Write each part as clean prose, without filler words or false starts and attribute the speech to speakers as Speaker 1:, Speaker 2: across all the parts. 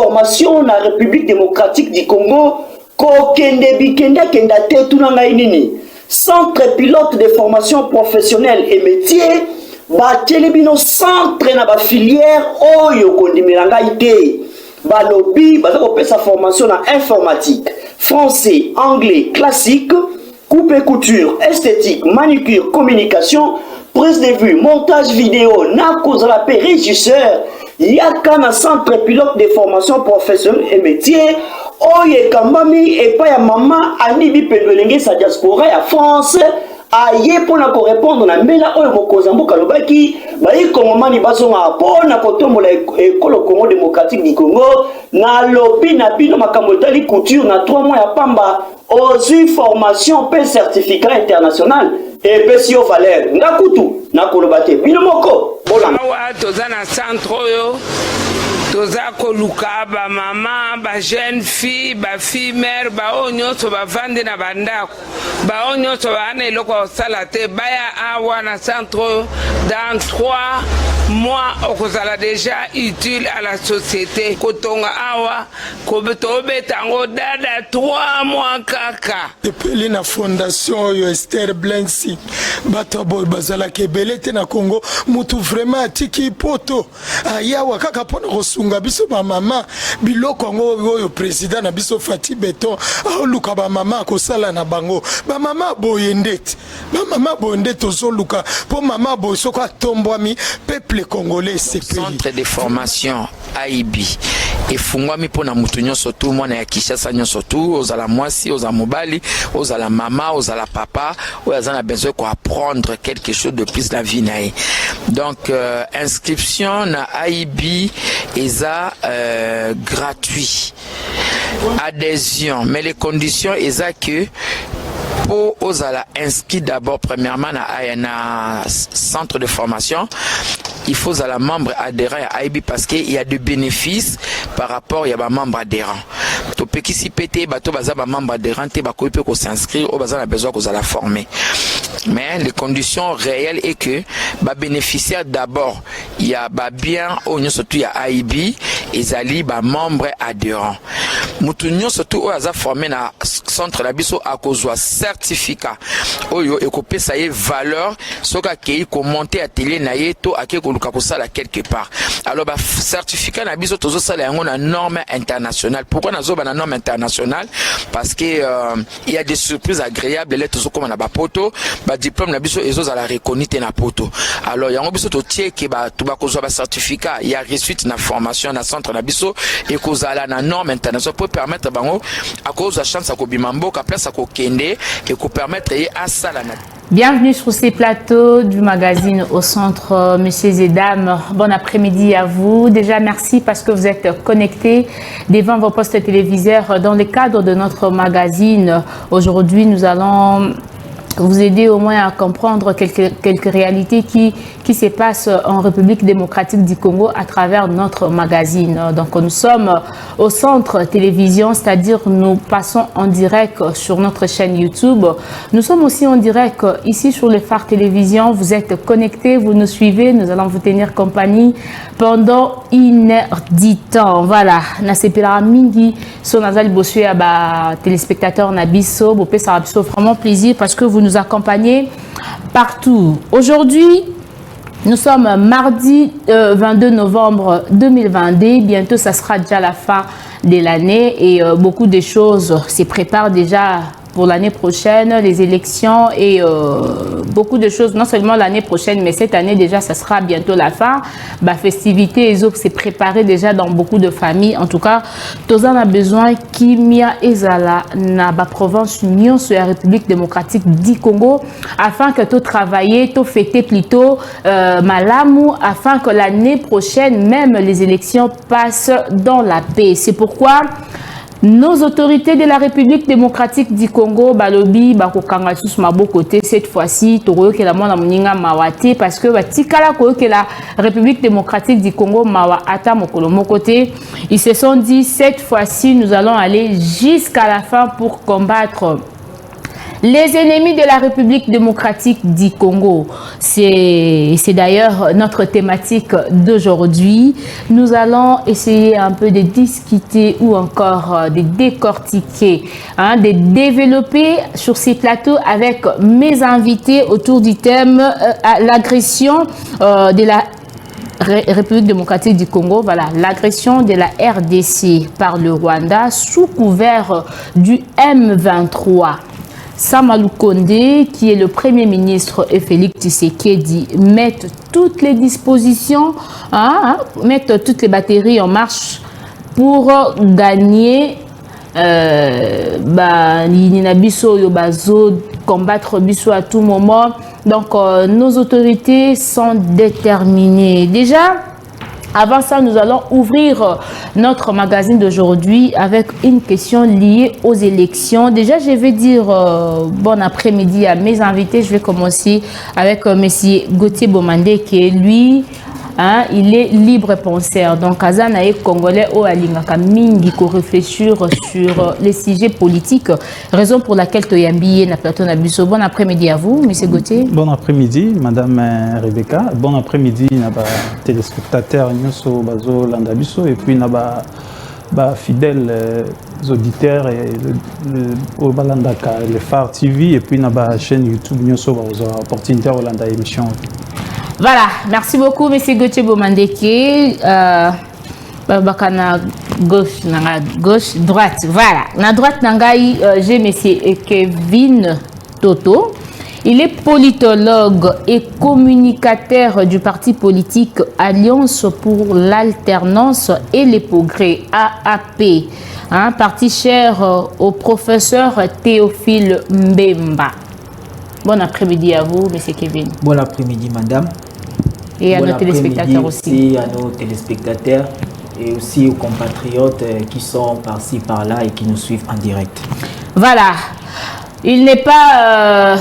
Speaker 1: formation na République démocratique du Congo, kokende bikenda kenda te tunanga inini. Centre pilote de formation professionnelle et métier, batelebino centre na ba filière oyo kondimelanga ite. Balobi bazako pesa formation na informatique, français, anglais, classique, coupe et couture, esthétique, manucure, communication, prise de vue, montage vidéo, nako la régisseur, yaka na centre pilote de formation professionnelle et métier, oye kambami et pas ya maman anibi pendolenge sa diaspora ya France, aye pona ko répondre na mbela oyo mokozambuka lobaki, bayi kongomani bazonga pona kotombola ekolo Congo démocratique du Congo, na lobi na bino makambo tali couture na 3 mois ya pamba, ozu formation pe certificat international et pesio valeur ngakutu na kolobate bino moko bolanga
Speaker 2: awa toza na centre oyo toza koluka ba mama ba jeune fille ba fille mère ba onyoso ba vande na bandako ba onyoso ba na eloko osala te baya awa na centre oyo dans 3 mois okozala déjà utile à la société kotonga awa kobetango dada 3 mois kaka
Speaker 3: epeli na fondation oyo Esther Blensi bato boy bazala kebele te na Congo mutu vraiment atiki poto ayawa kaka pona kosunga biso ba mama biloko ngo oyo président na biso Fati Beton aoluka ba mama kosala na bango ba mama boyendete ba mama boyendete ozoluka po mama boy soko atombwami peuple congolais
Speaker 4: centre de formation AIB efungwami pona mutu nyonso tu mwana ya Kinshasa nyonso tu ozala mwasi ozala mobali ozala mama ozala papa ozala besoin ko apprendre quelque chose de plus la vie nae. Donc inscription na AIB eza gratuit, adhésion, mais les conditions eza que pour ozala inscrit d'abord premièrement na centre de formation, il faut à la membre adhérent à AIB parce qu'il y a des bénéfices par rapport à un membre adhérent. Tu peux si péter, tu as un membre adhérent, tu peux s'inscrire, tu as besoin de la former. Mais les conditions réelles est que les bénéficiaires d'abord, il y a bien, surtout il y a AIB, et Zali, membre adhérent. Nous surtout à formé dans centre d'abisso à cause de certificat. Oyo et copier ça y est valeur, ce qui est monter à télé naïto à quelque part. Alors certificat d'abisso toujours ça la norme internationale. Pourquoi nous avons une norme internationale? Parce que il y a des surprises agréables. Les toujours comme on a poto, diplôme d'abisso et autres à la reconnue na poto. Alors il y a un bisso tout tiers qui tu vas cause certificat. Il y a reçu une formation dans centre d'abisso et cause à la norme internationale pour permettre bango à cause de la chance à kobimambo qu'à place à kokende et qu'on permettre à ça la.
Speaker 5: Bienvenue sur ces plateaux du magazine Au Centre, messieurs et dames. Bon après-midi à vous. Déjà, merci parce que vous êtes connectés devant vos postes téléviseurs dans le cadre de notre magazine. Aujourd'hui, nous allons vous aider au moins à comprendre quelques réalités qui se passent en République démocratique du Congo à travers notre magazine. Donc nous sommes au centre télévision, c'est-à-dire nous passons en direct sur notre chaîne YouTube. Nous sommes aussi en direct ici sur le phare télévision. Vous êtes connectés, vous nous suivez, nous allons vous tenir compagnie pendant 1h10 temps. Voilà, Nasepela Mingi, son Nazal Bossu à téléspectateurs Nabiso, Bopé Sarabiso, vraiment plaisir parce que vous nous accompagnez partout. Aujourd'hui, nous sommes mardi 22 novembre 2022. Bientôt, ça sera déjà la fin de l'année et beaucoup de choses se préparent déjà pour l'année prochaine, les élections et beaucoup de choses, non seulement l'année prochaine, mais cette année déjà, ça sera bientôt la fin. Bah, festivités, les autres, c'est préparé déjà dans beaucoup de familles. En tout cas, tous en a besoin Kimia Ezala, na ba province union sur la République démocratique du Congo, afin que tout travailler, tout fêter plutôt Malamu, afin que l'année prochaine, même les élections passent dans la paix. C'est pourquoi nos autorités de la République démocratique du Congo, Balobi, Bakokanga sous ma beau côté, cette fois-ci, Toro que la mona moninga mawate, parce que Batikala que la République démocratique du Congo mawa ata mokolo mon côté, ils se sont dit cette fois-ci, nous allons aller jusqu'à la fin pour combattre Les ennemis de la République démocratique du Congo, c'est d'ailleurs notre thématique d'aujourd'hui. Nous allons essayer un peu de discuter ou encore de décortiquer, de développer sur ces plateaux avec mes invités autour du thème l'agression de la République démocratique du Congo, voilà, l'agression de la RDC par le Rwanda sous couvert du M23. Sama Lukonde, qui est le Premier ministre, et Félix Tshisekedi mettent toutes les dispositions, mettent toutes les batteries en marche pour gagner combattre Bissau à tout moment. Donc nos autorités sont déterminées. Déjà, avant ça, nous allons ouvrir notre magazine d'aujourd'hui avec une question liée aux élections. Déjà, je vais dire bon après-midi à mes invités. Je vais commencer avec M. Gauthier Bomandé, qui est lui, il est libre penseur. Donc, Azanae Congolais au Alingaka Mingi ko réfléchir sur les sujets politiques. Raison pour laquelle Toyambi na plateau na biso. Bon après-midi à vous, M. Gauthier.
Speaker 6: Bon après-midi, Madame Rebecca. Bon après-midi, naba téléspectateurs Nyoso Bazo Landabiso et puis naba fidèles auditeurs et au Balandaka, le Phare TV et puis naba chaîne YouTube Nyoso Bazo opportunité Olanda émission.
Speaker 5: Voilà, merci beaucoup, M. Gauthier Bomandeke. Bakana gauche, droite. Voilà, na droite nangai, j'ai M. Kevin Toto. Il est politologue et communicateur du parti politique Alliance pour l'alternance et les progrès, AAP. Parti cher au professeur Théophile Mbemba. Bon après-midi à vous, M. Kevin.
Speaker 7: Bon après-midi, madame.
Speaker 5: Et à nos téléspectateurs aussi.
Speaker 7: Et à nos téléspectateurs et aussi aux compatriotes qui sont par-ci, par-là et qui nous suivent en direct.
Speaker 5: Voilà. Il n'est pas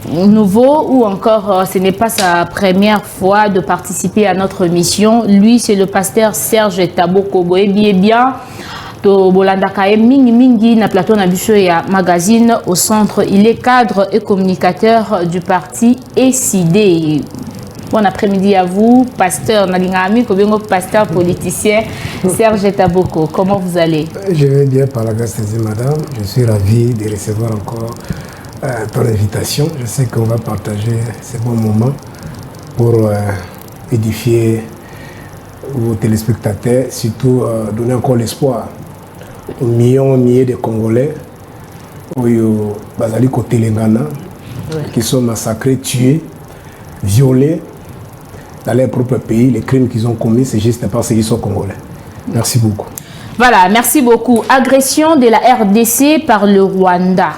Speaker 5: nouveau ou encore ce n'est pas sa première fois de participer à notre mission. Lui, c'est le pasteur Serge Taboko Boebi. Bien. Mingi na plateau na biso ya magazine au centre. Il est cadre et communicateur du parti SID. Bon après-midi à vous, pasteur Nalingami, pasteur politicien Serge Taboko. Comment vous allez?
Speaker 8: Je vais bien par la grâce de Dieu, madame. Je suis ravi de recevoir encore ton invitation. Je sais qu'on va partager ces bons moments pour édifier vos téléspectateurs, surtout donner encore l'espoir aux millions de Congolais Bazali côté Lengana qui sont massacrés, tués, violés dans leur propre pays. Les crimes qu'ils ont commis, c'est juste parce qu'ils sont Congolais. Merci beaucoup.
Speaker 5: Voilà, merci beaucoup. Agression de la RDC par le Rwanda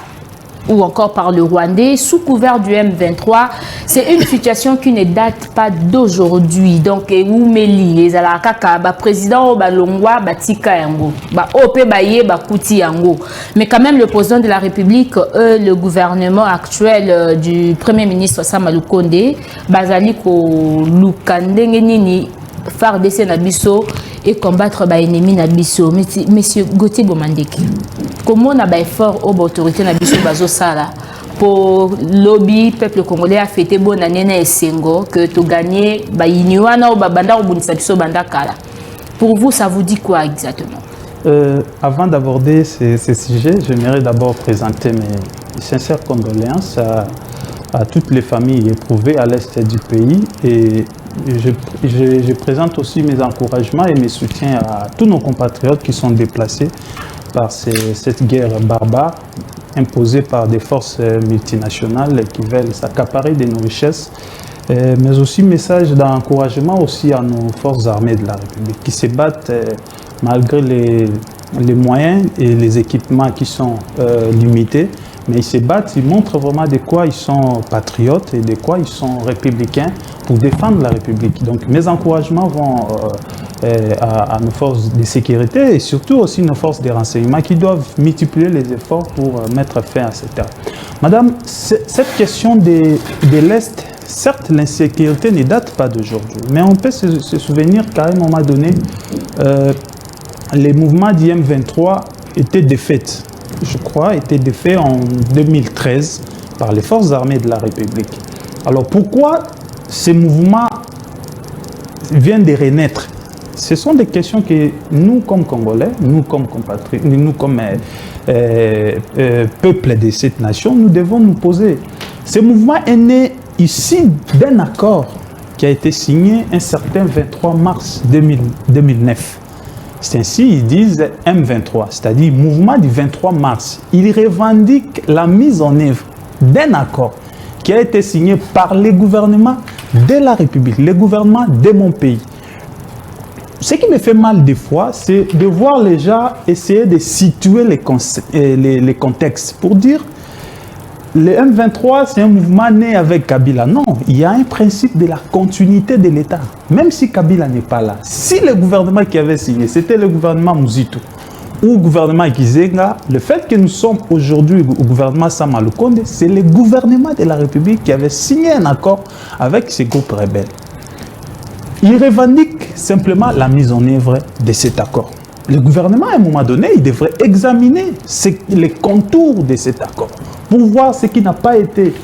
Speaker 5: ou encore par le Rwandais sous couvert du M23, c'est une situation qui ne date pas d'aujourd'hui. Donc, Oumeli, les Alakaka, président Balongwa, Batika Yango, Ope Baye, Bakuti Yango. Mais quand même, le président de la République, le gouvernement actuel du Premier ministre Sama Lukonde, Bazaliko Lukande Nini, FARDC Nabiso et combattre les ennemis Nabiso. Monsieur Gauthier Bomandeke, comment on a fait fort aux autorités Nabiso Bazo Sala pour lobby peuple congolais a fêté bonne année na Sengo que tu gagné Bayiniwana ou Babanda ou Bunisabiso Bandakala. Pour vous, ça vous dit quoi exactement?
Speaker 6: Avant d'aborder ces sujets, j'aimerais d'abord présenter mes sincères condoléances à toutes les familles éprouvées à l'est du pays et je présente aussi mes encouragements et mes soutiens à tous nos compatriotes qui sont déplacés par cette guerre barbare imposée par des forces multinationales qui veulent s'accaparer de nos richesses, mais aussi message d'encouragement aussi à nos forces armées de la République qui se battent malgré les moyens et les équipements qui sont limités. Mais ils se battent, ils montrent vraiment de quoi ils sont patriotes et de quoi ils sont républicains pour défendre la République. Donc mes encouragements vont à nos forces de sécurité et surtout aussi nos forces de renseignement qui doivent multiplier les efforts pour mettre fin à cette ère. Madame, cette question de l'Est, certes l'insécurité ne date pas d'aujourd'hui, mais on peut se souvenir qu'à un moment donné, les mouvements d'IM23 étaient défaits. je crois, a été défait en 2013 par les forces armées de la République. Alors pourquoi ces mouvements viennent de renaître? Ce sont des questions que nous, comme Congolais, nous, comme compatriotes, nous, comme peuple de cette nation, nous devons nous poser. Ce mouvement est né ici d'un accord qui a été signé un certain 23 mars 2009. C'est ainsi, ils disent M23, c'est-à-dire mouvement du 23 mars. Ils revendiquent la mise en œuvre d'un accord qui a été signé par les gouvernements de la République, les gouvernements de mon pays. Ce qui me fait mal des fois, c'est de voir les gens essayer de situer les contextes pour dire le M23, c'est un mouvement né avec Kabila. Non, il y a un principe de la continuité de l'État. Même si Kabila n'est pas là. Si le gouvernement qui avait signé, c'était le gouvernement Muzito ou le gouvernement Gizenga, le fait que nous sommes aujourd'hui au gouvernement Sama Lukonde, c'est le gouvernement de la République qui avait signé un accord avec ces groupes rebelles. Il revendique simplement la mise en œuvre de cet accord. Le gouvernement, à un moment donné, il devrait examiner les contours de cet accord pour voir ce qui n'a pas été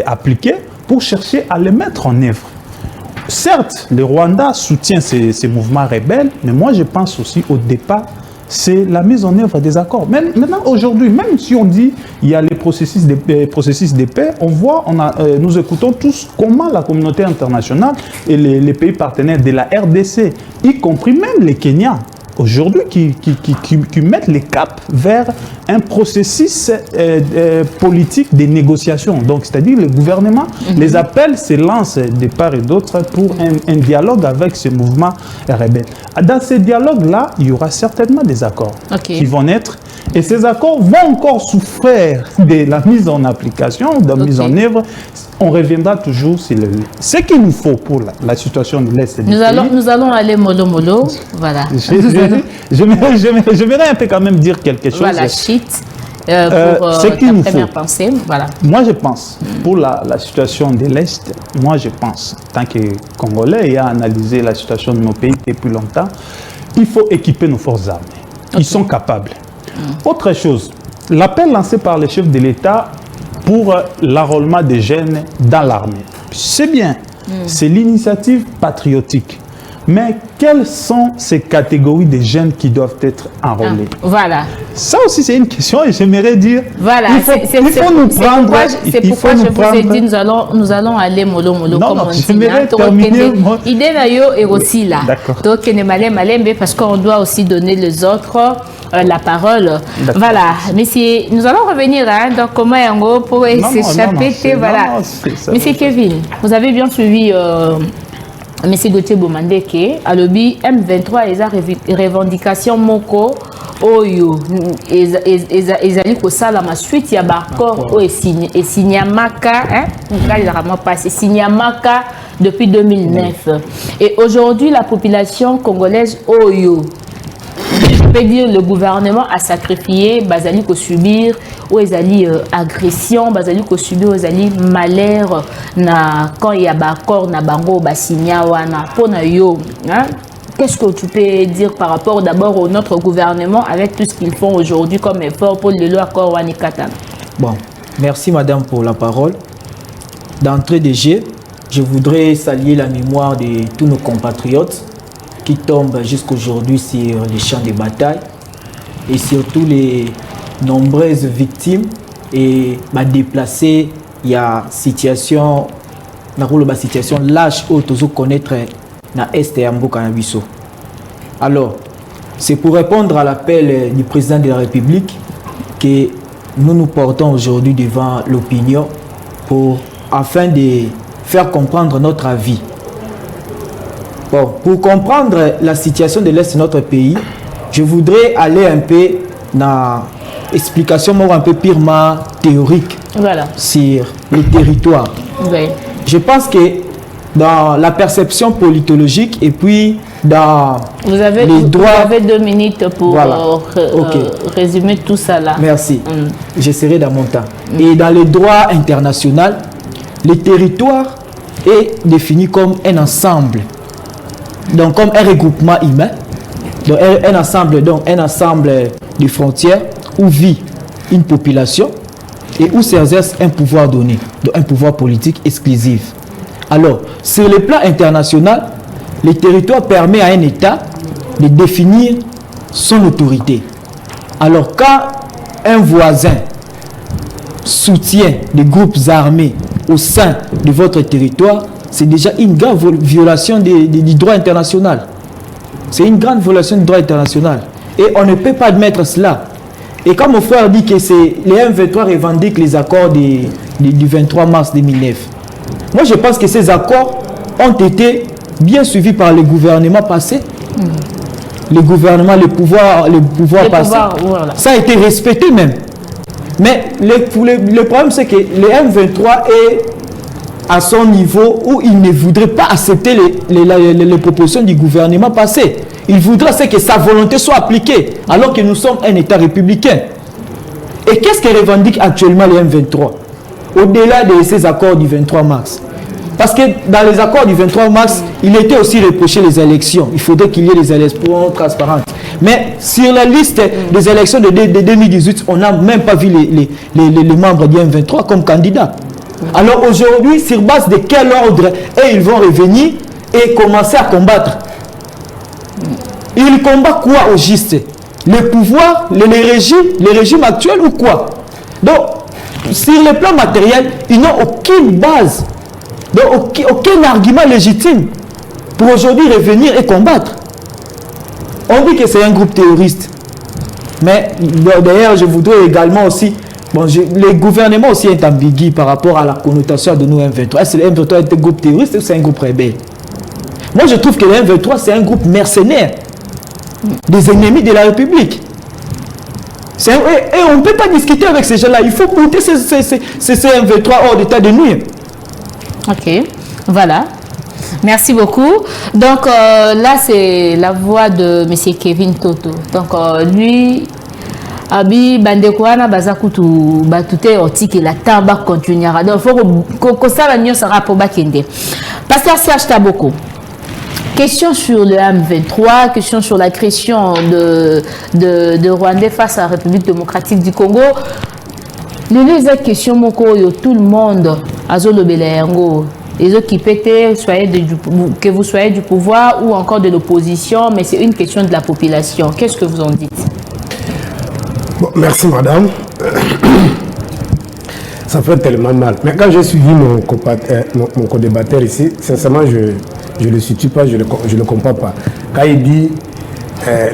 Speaker 6: appliqué, pour chercher à le mettre en œuvre. Certes, le Rwanda soutient ces mouvements rebelles, mais moi je pense aussi au départ, c'est la mise en œuvre des accords. Maintenant, aujourd'hui, même si on dit il y a les processus de paix, on voit, nous écoutons tous comment la communauté internationale et les pays partenaires de la RDC, y compris même les Kenyans, aujourd'hui, qui mettent les caps vers un processus politique de négociation. Donc, c'est-à-dire le gouvernement, les appels se lancent de part et d'autre pour un dialogue avec ce mouvement rebelle. Dans ces dialogues-là, il y aura certainement des accords qui vont naître. Et ces accords vont encore souffrir de la mise en application, de la mise en œuvre. On reviendra toujours sur ce qu'il nous faut pour la situation de l'Est du pays.
Speaker 5: Nous allons aller mollo. Voilà.
Speaker 6: J'aimerais un peu quand même dire quelque chose.
Speaker 5: Voilà, shit. Pour
Speaker 6: ce qu'il nous
Speaker 5: première
Speaker 6: faut.
Speaker 5: pensée. Voilà.
Speaker 6: Moi, je pense, pour la situation de l'Est, moi, je pense, en tant que Congolais et à analyser la situation de nos pays depuis longtemps, il faut équiper nos forces armées. Ils sont capables. Autre chose, l'appel lancé par les chefs de l'État pour l'enrôlement des jeunes dans l'armée. C'est bien, c'est l'initiative patriotique. Mais quelles sont ces catégories de jeunes qui doivent être enrôlés?
Speaker 5: Voilà.
Speaker 6: Ça aussi, c'est une question et j'aimerais dire...
Speaker 5: Voilà, c'est pourquoi je vous ai dit, nous allons aller mollo, comme on dit.
Speaker 6: J'aimerais terminer...
Speaker 5: Idée est aussi là.
Speaker 6: D'accord.
Speaker 5: Donc, parce qu'on doit aussi donner les autres la parole. Voilà. Monsieur, nous allons revenir donc comment Yango pour s'échapper. Voilà. Monsieur Kevin, vous avez bien suivi... Monsieur Gauthier Bomandeke, à l'objet M23 et revendication moko oyo ezali ko sala ma suite ya bakor o esinyamaka sinyamaka depuis 2009 et aujourd'hui la population congolaise oyo je peux dire le gouvernement a sacrifié bazali ko subir ou ezali agression bazali ko subir ezali malheur na quand il y a bakor na bango basinya wana pona yo hein. Qu'est-ce que tu peux dire par rapport d'abord au notre gouvernement avec tout ce qu'ils font aujourd'hui comme effort pour le accord Wanikata?
Speaker 7: Bon, merci madame pour la parole. D'entrée de jeu, je voudrais saluer la mémoire de tous nos compatriotes qui tombent jusqu'aujourd'hui sur les champs de bataille et surtout les nombreuses victimes et déplacés. Il y a situation, situation lâche où tous connaître na Est et Ambo Canabiso. Alors, c'est pour répondre à l'appel du président de la République que nous nous portons aujourd'hui devant l'opinion afin de faire comprendre notre avis. Bon, pour comprendre la situation de l'Est de notre pays, je voudrais aller un peu dans l'explication un peu purement théorique sur les territoires.
Speaker 5: Oui.
Speaker 7: Je pense que dans la perception politologique et puis dans
Speaker 5: les droits... Vous avez 2 minutes pour résumer tout ça là.
Speaker 7: Merci. Je serai dans mon temps. Et dans le droit international, le territoire est défini comme un ensemble. Donc comme un regroupement humain. Donc un ensemble de frontières où vit une population et où s'exerce un pouvoir donné, un pouvoir politique exclusif. Alors, sur le plan international, le territoire permet à un État de définir son autorité. Alors, quand un voisin soutient des groupes armés au sein de votre territoire, c'est déjà une grave violation du droit international. C'est une grande violation du droit international. Et on ne peut pas admettre cela. Et comme mon frère dit que les M23 revendiquent les accords du 23 mars 2009, moi je pense que ces accords ont été bien suivis par les gouvernements passés. Les gouvernements, les pouvoirs passés. Voilà. Ça a été respecté même. Mais le problème, c'est que le M23 est à son niveau où il ne voudrait pas accepter les propositions du gouvernement passé. Il voudrait que sa volonté soit appliquée, alors que nous sommes un État républicain. Et qu'est-ce que revendique actuellement le M23 au-delà de ces accords du 23 mars? Parce que dans les accords du 23 mars, il était aussi reproché les élections. Il faudrait qu'il y ait des élections transparentes. Mais sur la liste des élections de 2018, on n'a même pas vu les membres du M23 comme candidats. Alors aujourd'hui, sur base de quel ordre ils vont revenir et commencer à combattre? Ils combattent quoi au juste? Le pouvoir, le régime actuel ou quoi? Donc, sur le plan matériel, ils n'ont aucune base. Donc, aucun argument légitime pour aujourd'hui revenir et combattre. On dit que c'est un groupe terroriste. Mais d'ailleurs, je voudrais également aussi... le gouvernement aussi est ambigu par rapport à la connotation de nos M23. Est-ce que le M23 est un groupe terroriste ou c'est un groupe rebelle? Moi, je trouve que le M23, c'est un groupe mercenaire des ennemis de la République. Et on ne peut pas discuter avec ces gens-là. Il faut monter ces M23 hors d'état de nuire.
Speaker 5: Ok, voilà. Merci beaucoup. Donc là, c'est la voix de M. Kevin Toto. Donc lui, Abi Bandekwana Bazakutu Batute Otiki la tamba continuera. Donc il faut que ça va sera pour Bakende. Pasteur Serge Taboko. Question sur le M23, question sur la création de Rwandais face à la République démocratique du Congo. Les questions tout le monde a zolobeleyango. Les autres qui pétent, que vous soyez du pouvoir ou encore de l'opposition, mais c'est une question de la population. Qu'est-ce que vous en dites?
Speaker 8: Bon, merci madame. Ça fait tellement mal. Mais quand j'ai suivi mon co-débatteur ici, sincèrement, je ne le situe pas, je ne le comprends pas. Quand il dit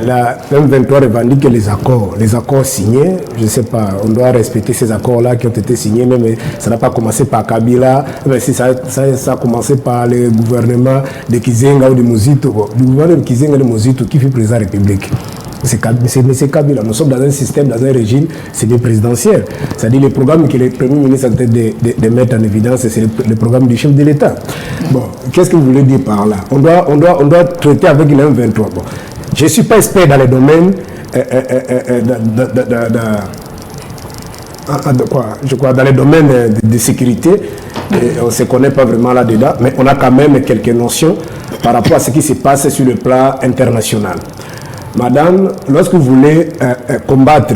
Speaker 8: la M23 revendique les accords signés, je ne sais pas, on doit respecter ces accords-là qui ont été signés, mais ça n'a pas commencé par Kabila, mais si ça a commencé par le gouvernement de Kizenga ou de Mozito, le gouvernement de Kizenga et de Mozito qui fut président de la République. C'est Kabila. Nous sommes dans un système, dans un régime, c'est des présidentiels. C'est-à-dire le programme que le Premier ministre a tenté de mettre en évidence, c'est le programme du chef de l'État. Bon, qu'est-ce que vous voulez dire par là? On doit traiter avec le M23. Bon. Je ne suis pas expert dans les domaines dans les domaines de sécurité. On ne se connaît pas vraiment là-dedans, mais on a quand même quelques notions par rapport à ce qui se passe sur le plan international. Madame, lorsque vous voulez combattre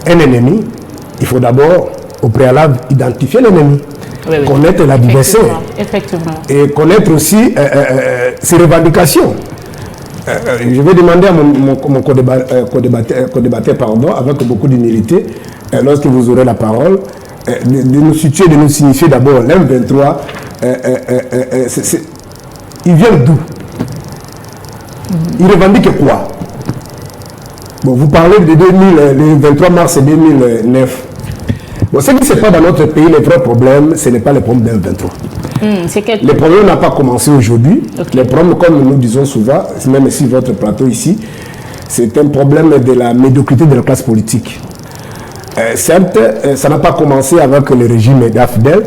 Speaker 8: un ennemi, il faut d'abord, au préalable, identifier l'ennemi, connaître l'adversaire et connaître aussi ses revendications. Je vais demander à mon co-débatteur, avec beaucoup d'humilité, lorsque vous aurez la parole, de nous situer, de nous signifier d'abord l'M23, il vient d'où? Il revendique quoi? Bon, vous parlez de le 23 mars 2009. Bon, ce qui se passe dans notre pays, le vrai problème, ce n'est pas le problème d'un 23. Le problème n'a pas commencé aujourd'hui. Okay. Le problème, comme nous disons souvent, même si votre plateau ici, c'est un problème de la médiocrité de la classe politique. Certes, ça n'a pas commencé avec le régime d'Afdel,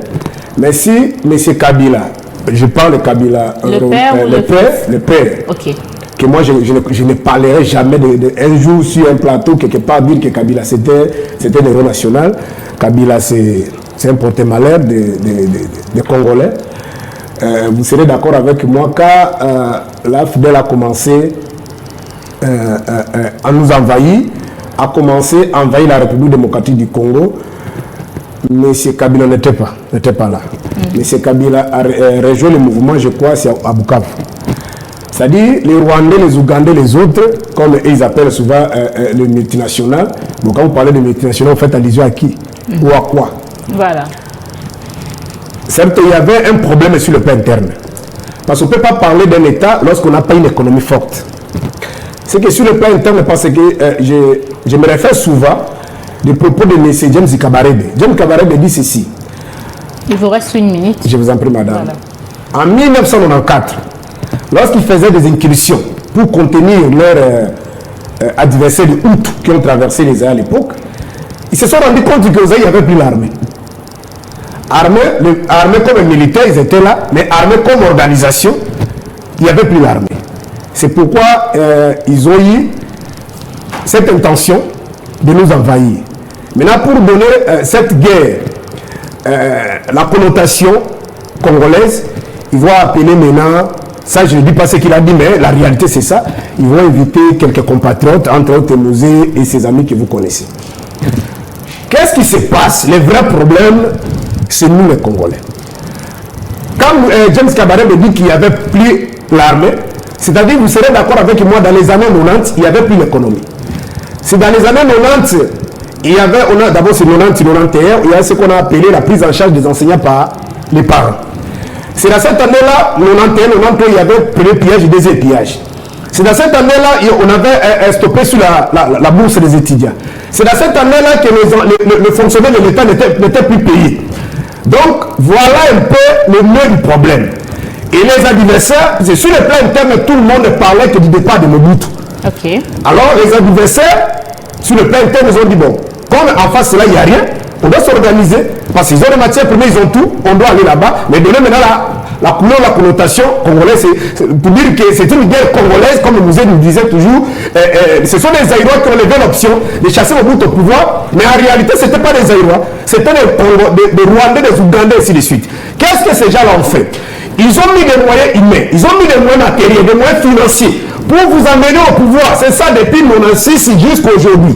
Speaker 8: mais si M. Kabila, je parle de Kabila, le père, okay. Que moi je ne parlerai jamais un jour sur un plateau quelque part dire que Kabila c'était un héros national. Kabila c'est un porte-malheur des Congolais. Vous serez d'accord avec moi quand l'AFDEL a commencé à nous envahir, a commencé à envahir la République démocratique du Congo, M. Kabila n'était pas là. M. Kabila a rejoint le mouvement, je crois, c'est à Bukavu. C'est-à-dire les Rwandais, les Ougandais, les autres, comme ils appellent souvent le multinational. Bon, quand vous parlez de multinational, vous faites allusion à qui ou à quoi?
Speaker 5: Voilà.
Speaker 8: Certes, il y avait un problème sur le plan interne. Parce qu'on ne peut pas parler d'un État lorsqu'on n'a pas une économie forte. C'est que sur le plan interne, parce que je me réfère souvent des propos de M. James Kabarebe. James Kabarebe dit ceci.
Speaker 5: Il vous reste 1 minute.
Speaker 8: Je vous en prie, madame.
Speaker 5: Voilà.
Speaker 8: En 1994, lorsqu'ils faisaient des incursions pour contenir leurs adversaires de Hutus qui ont traversé les airs à l'époque, ils se sont rendus compte qu'il n'y avait plus l'armée. Armée comme militaire, ils étaient là, mais armée comme organisation, il n'y avait plus l'armée. C'est pourquoi ils ont eu cette intention de nous envahir. Maintenant, pour donner cette guerre la connotation congolaise, ils vont appeler maintenant, ça je ne dis pas ce qu'il a dit, mais la réalité c'est ça, ils vont inviter quelques compatriotes, entre autres Mosé et ses amis que vous connaissez. Qu'est-ce qui se passe? Le vrai problème, c'est nous les Congolais. Quand James Kabarebe dit qu'il n'y avait plus l'armée, c'est-à-dire, vous serez d'accord avec moi, dans les années 90, il n'y avait plus l'économie. C'est dans les années 90, il y avait, d'abord c'est 90, 91, il y a ce qu'on a appelé la prise en charge des enseignants par les parents. C'est dans cette année-là, 91, 92, il y avait premier pillage et deuxième pillage. C'est dans cette année-là, on avait stoppé sur la bourse des étudiants. C'est dans cette année-là que le fonctionnaire de l'État n'était plus payé. Donc, voilà un peu le nœud du problème. Et les adversaires, c'est sur le plan interne, tout le monde ne parlait que du départ de Mobutu.
Speaker 5: Okay.
Speaker 8: Alors, les adversaires, sur le plan interne, ils ont dit, bon, comme en face, là, il n'y a rien, on doit s'organiser, parce qu'ils ont les matières premières, ils ont tout, on doit aller là-bas, mais donner maintenant la couleur, la connotation congolaise, pour dire que c'est une guerre congolaise, comme nous disait toujours, ce sont les Zaïrois qui ont levé l'option de chasser Mobutu au pouvoir, mais en réalité, ce n'était pas des Zaïrois, c'était des Rwandais, des Ougandais, et ainsi de suite. Qu'est-ce que ces gens-là ont fait? Ils ont mis des moyens humains, ils ont mis des moyens matériels, des moyens financiers pour vous amener au pouvoir. C'est ça depuis 1996 jusqu'à aujourd'hui.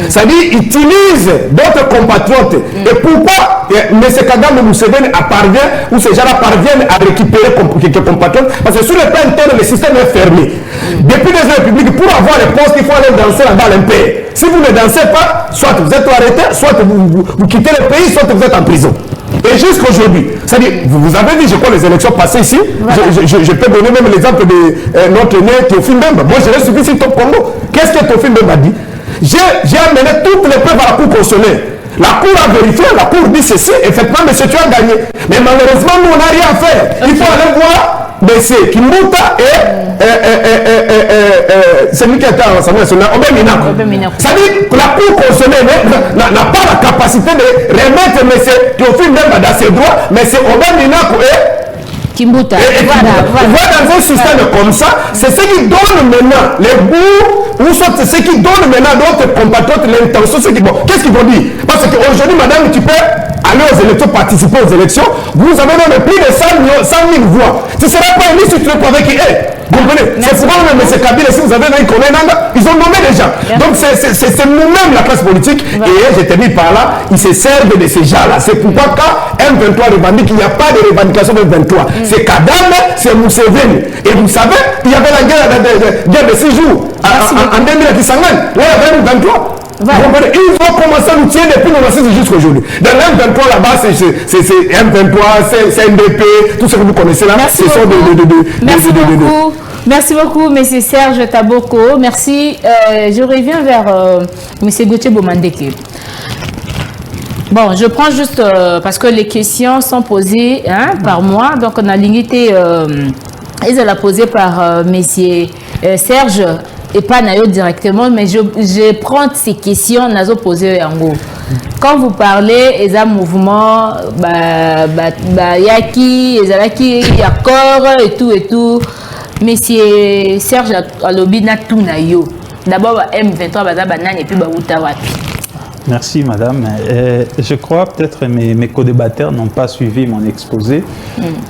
Speaker 8: C'est-à-dire qu'ils utilisent d'autres compatriotes. Et pourquoi M. Kagame Museveni parvient, ou ces gens-là parviennent à récupérer quelques compatriotes? Parce que sur le plan interne, le système est fermé. Depuis les républiques, pour avoir les postes, il faut aller danser là-bas à l'impair. Si vous ne dansez pas, soit vous êtes arrêté, soit vous quittez le pays, soit vous êtes en prison. Et jusqu'aujourd'hui, c'est-à-dire, vous avez vu, je crois, les élections passées ici, voilà. je peux donner même l'exemple de notre aîné Théophile Mbemba. Moi, je l'ai suivi ici au Congo. Qu'est-ce que Théophile Mbemba dit? J'ai amené toutes les preuves à la Cour constitutionnelle. La Cour a vérifié, la Cour dit ceci, effectivement, monsieur, tu as gagné. Mais malheureusement, nous, on n'a rien à faire. Il faut aller voir monsieur Kimbuta et celui qui était à l'Assemblée nationale, Obed Minaku. C'est-à-dire que la Cour constitutionnelle n'a pas la capacité de remettre monsieur Théophile Mbemba dans ses droits, mais c'est Obed Minaku et
Speaker 5: Kimbuta.
Speaker 8: Voilà, dans un système comme ça, c'est ce qui donne maintenant les bouts, ou soit c'est ce qui donne maintenant d'autres compatriotes l'intention. Qu'est-ce qu'ils vont dire? Parce qu'aujourd'hui, madame, tu peux aller aux élections, participer aux élections, vous avez même plus de 100 000 voix. Tu ne seras pas élu si tu ne pas avec eux. Vous comprenez? C'est souvent même M. Kabila, si vous avez un collègue, ils ont nommé des gens. Donc c'est nous-mêmes, la classe politique, et je te dis par là, ils se servent de ces gens-là. C'est pourquoi quand M23 revendique, il n'y a pas de revendication de M23. C'est Kagame, c'est Museveni. Et vous savez, il y avait la guerre de 6 jours en 2000 à Kisangani. Là, il y avait une 23. Voilà. Ils ont commencé à nous tirer depuis 1996 jusqu'à aujourd'hui. Dans l'M23 là-bas, c'est M23, c'est NDP, tout ce que vous connaissez là.
Speaker 5: Merci beaucoup. Merci beaucoup, M. Serge Taboko. Merci. Je reviens vers M. Gauthier Bomandeke. Bon, je prends juste parce que les questions sont posées par moi. Donc, on a limité. Ils ont posé par M. Serge. Et pas Nayo directement, mais je prends ces questions, Nazo posé en gros. Quand vous parlez, il y a un mouvement, il y a qui, il y a corps et tout. Monsieur Serge Alobina tout Nayo. D'abord, M23, et puis
Speaker 6: Merci madame. Je crois peut-être mes co-débatteurs n'ont pas suivi mon exposé.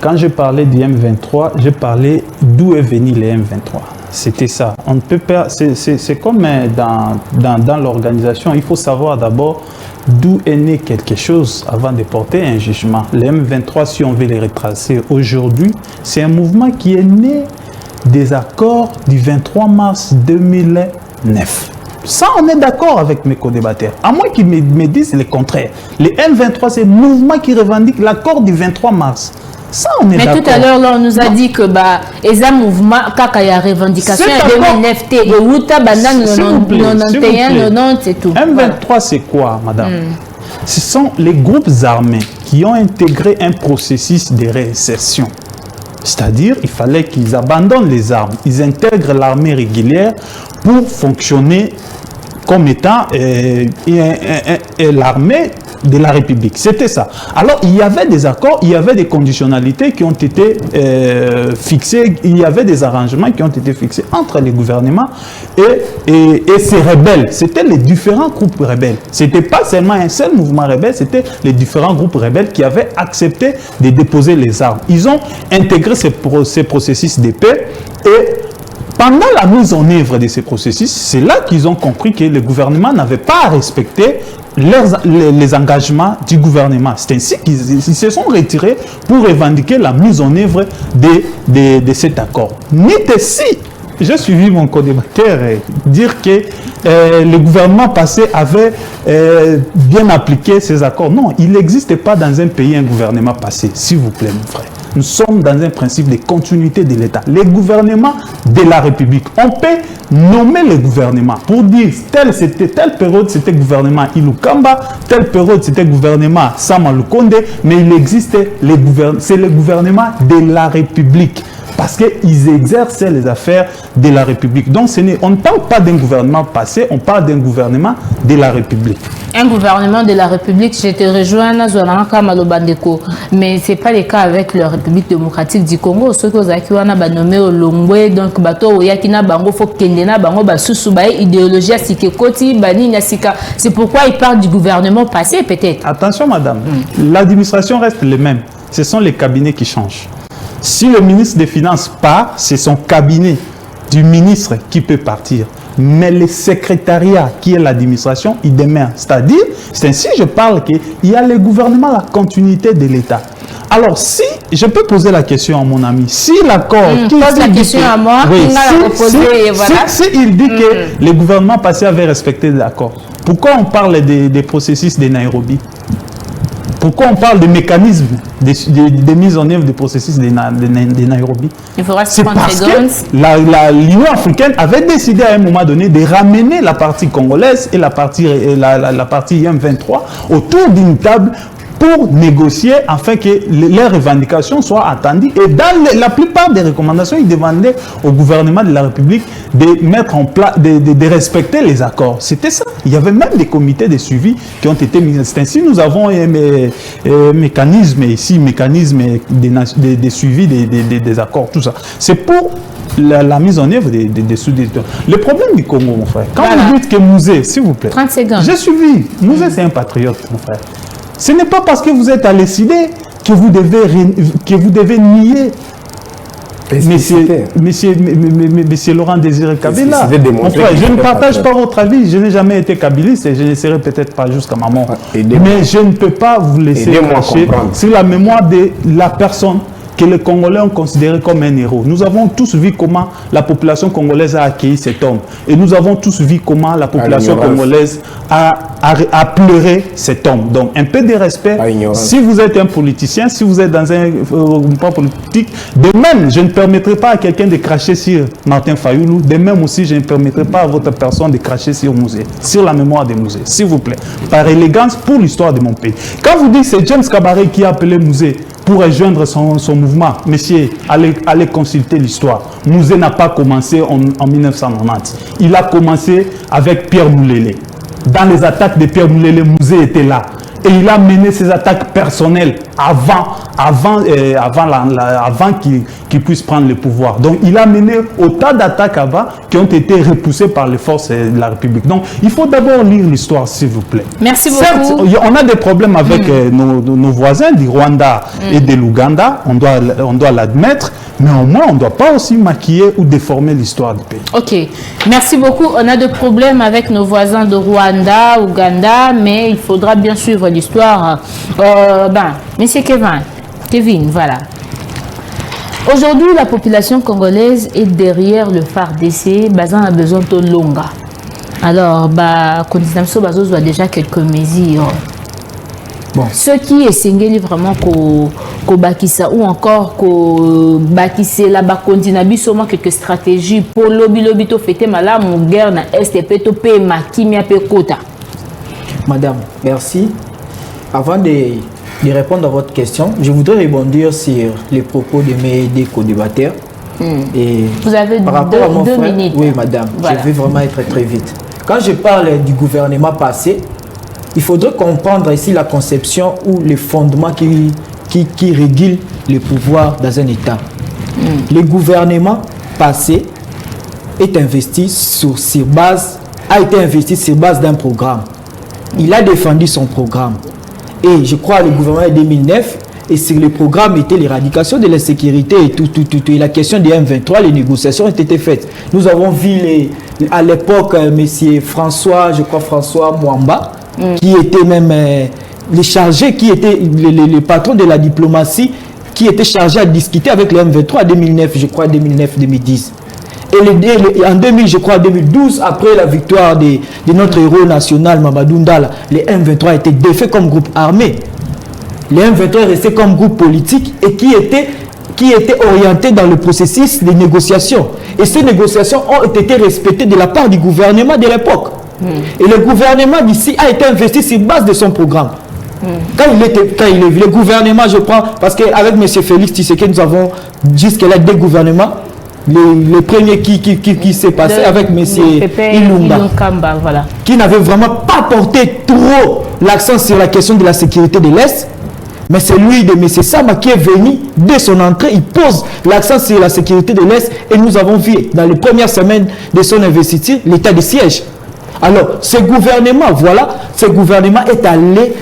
Speaker 6: Quand je parlais du M23, je parlais d'où est venu le M23. C'était ça. On ne peut pas. C'est comme dans l'organisation. Il faut savoir d'abord d'où est né quelque chose avant de porter un jugement. Les M23, si on veut les retracer aujourd'hui, c'est un mouvement qui est né des accords du 23 mars 2009. Ça, on est d'accord avec mes co-débatteurs. À moins qu'ils me disent le contraire. Les M23, c'est un mouvement qui revendique l'accord du 23 mars. Ça, on est d'accord.
Speaker 5: Mais tout à l'heure, on nous a dit que les mouvements, quand il y a revendication, il y a 2009, et Outa, Bandan, 91, 90, c'est tout.
Speaker 6: M23, c'est quoi, madame? Ce sont les groupes armés qui ont intégré un processus de réinsertion. C'est-à-dire, il fallait qu'ils abandonnent les armes, ils intègrent l'armée régulière pour fonctionner comme étant l'armée de la République. C'était ça. Alors, il y avait des accords, il y avait des conditionnalités qui ont été fixées, il y avait des arrangements qui ont été fixés entre les gouvernements et ces rebelles. C'était les différents groupes rebelles. Ce n'était pas seulement un seul mouvement rebelle, c'était les différents groupes rebelles qui avaient accepté de déposer les armes. Ils ont intégré ces processus de paix et pendant la mise en œuvre de ces processus, c'est là qu'ils ont compris que le gouvernement n'avait pas à respecter les engagements du gouvernement. C'est ainsi qu'ils se sont retirés pour revendiquer la mise en œuvre de cet accord. Si j'ai suivi mon co-débatteur dire que le gouvernement passé avait bien appliqué ces accords. Non, il n'existe pas dans un pays un gouvernement passé, s'il vous plaît, mon frère. Nous sommes dans un principe de continuité de l'État. Les gouvernements de la République, on peut nommer les gouvernements pour dire telle période c'était gouvernement Ilukamba, telle période c'était gouvernement Sama Lukonde, mais il existe c'est le gouvernement de la République. Parce qu'ils exercent les affaires de la République. Donc on ne parle pas d'un gouvernement passé, on parle d'un gouvernement de la République.
Speaker 5: Un gouvernement de la République, je te rejoins, mais ce n'est pas le cas avec la République démocratique du Congo. Ceux qui ont nommé au Longwe, donc bateau Yakina Bango, faut Kendena Bango, Basusu, idéologie, c'est pourquoi il parle du gouvernement passé, peut-être.
Speaker 6: Attention, madame, l'administration reste le même. Ce sont les cabinets qui changent. Si le ministre des Finances part, c'est son cabinet du ministre qui peut partir. Mais le secrétariat qui est l'administration, il demeure. C'est-à-dire, c'est ainsi que je parle qu'il y a le gouvernement, la continuité de l'État. Alors, si, je peux poser la question à mon ami, si l'accord...
Speaker 5: Pose la question à moi,
Speaker 6: si il dit que le gouvernement passé avait respecté l'accord, pourquoi on parle des processus de Nairobi? Pourquoi on parle de mécanismes de mise en œuvre des processus de Nairobi? C'est parce que l'Union africaine avait décidé à un moment donné de ramener la partie congolaise et la partie M23 autour d'une table pour négocier afin que les revendications soient attendues. Et dans la plupart des recommandations, ils demandaient au gouvernement de la République de mettre en place, de respecter les accords. C'était ça. Il y avait même des comités de suivi qui ont été mis. Ainsi, nous avons un mécanisme ici, de suivi des accords, tout ça. C'est pour la mise en œuvre des sous-détents. Le problème du Congo, mon frère, quand vous dites que Mouzé, s'il vous plaît,
Speaker 5: 30 secondes.
Speaker 6: J'ai suivi. Mouzé, c'est un patriote, mon frère. Ce n'est pas parce que vous êtes à l'ECD que vous devez nier Monsieur Laurent Désiré Kabila. Mon frère, je ne partage pas votre avis. Je n'ai jamais été kabiliste et je ne serai peut-être pas jusqu'à ma mort. Mais je ne peux pas vous laisser cracher sur la mémoire de la personne que les Congolais ont considéré comme un héros. Nous avons tous vu comment la population congolaise a accueilli cet homme. Et nous avons tous vu comment la population congolaise a pleuré cet homme. Donc, un peu de respect. Si vous êtes un politicien, si vous êtes dans un pas politique, de même, je ne permettrai pas à quelqu'un de cracher sur Martin Fayoulou. De même aussi, je ne permettrai pas à votre personne de cracher sur Mouzé, sur la mémoire de Mouzé, s'il vous plaît. Par élégance pour l'histoire de mon pays. Quand vous dites que c'est James Kabaré qui a appelé Mouzé pour rejoindre son mouvement, messieurs, allez consulter l'histoire. Mouzé n'a pas commencé en 1990. Il a commencé avec Pierre Moulélé. Dans les attaques de Pierre Moulélé, Mouzé était là. Et il a mené ses attaques personnelles avant qu'il puisse prendre le pouvoir. Donc il a mené autant d'attaques avant qui ont été repoussées par les forces de la République. Donc il faut d'abord lire l'histoire, s'il vous plaît.
Speaker 5: Merci beaucoup.
Speaker 6: Certes, on a des problèmes avec nos voisins du Rwanda et de l'Ouganda, on doit l'admettre, mais au moins on ne doit pas aussi maquiller ou déformer l'histoire du pays.
Speaker 5: Ok, merci beaucoup. On a des problèmes avec nos voisins de Rwanda, Ouganda, mais il faudra bien suivre l'histoire. Monsieur Kevin, voilà. Aujourd'hui, la population congolaise est derrière le FARDC. Bazan a besoin de longa. Alors, Kontinamso Bazos a déjà quelques mesures. Bon. Ce qui est singulier vraiment qu'au Bakissa ou encore qu'au Bakissa là bas continue seulement quelques stratégies pour lobby to fêter mala mon guerre na STP to pe makimia pe kota.
Speaker 7: Madame, merci. Avant de répondre à votre question, je voudrais rebondir sur les propos de mes deux co-débatteurs. Et
Speaker 5: vous avez
Speaker 7: par rapport à mon
Speaker 5: deux
Speaker 7: frère,
Speaker 5: minutes.
Speaker 7: Oui, madame, voilà. Je vais vraiment être très vite. Quand je parle du gouvernement passé, il faudrait comprendre ici la conception ou les fondements qui régulent le pouvoir dans un État. Le gouvernement passé a été investi sur base d'un programme. Il a défendu son programme. Et je crois le gouvernement de 2009, et sur le programme était l'éradication de l'insécurité et tout. Et la question des M23, les négociations ont été faites. Nous avons vu à l'époque M. François Mwamba, qui était même les chargés, qui était les patrons de la diplomatie, qui était chargé à discuter avec les M23 en 2009, je crois 2009-2010. Et en 2000, je crois 2012, après la victoire de notre héros national Mamadou Ndala, les M23 étaient défaits comme groupe armé. Les M23 restaient comme groupe politique et qui étaient orientés dans le processus de négociation. Et ces négociations ont été respectées de la part du gouvernement de l'époque. Et le gouvernement d'ici a été investi sur base de son programme. Quand il est le gouvernement, je prends, parce qu'avec M. Félix Tshisekedi, nous avons jusque-là deux gouvernements. Le premier qui s'est passé avec M. Ilunga,
Speaker 5: voilà.
Speaker 7: qui n'avait vraiment pas porté trop l'accent sur la question de la sécurité de l'Est. Mais c'est lui de M. Sama qui est venu, dès son entrée, il pose l'accent sur la sécurité de l'Est. Et nous avons vu dans les premières semaines de son investiture l'état de siège. Alors, ce gouvernement est allé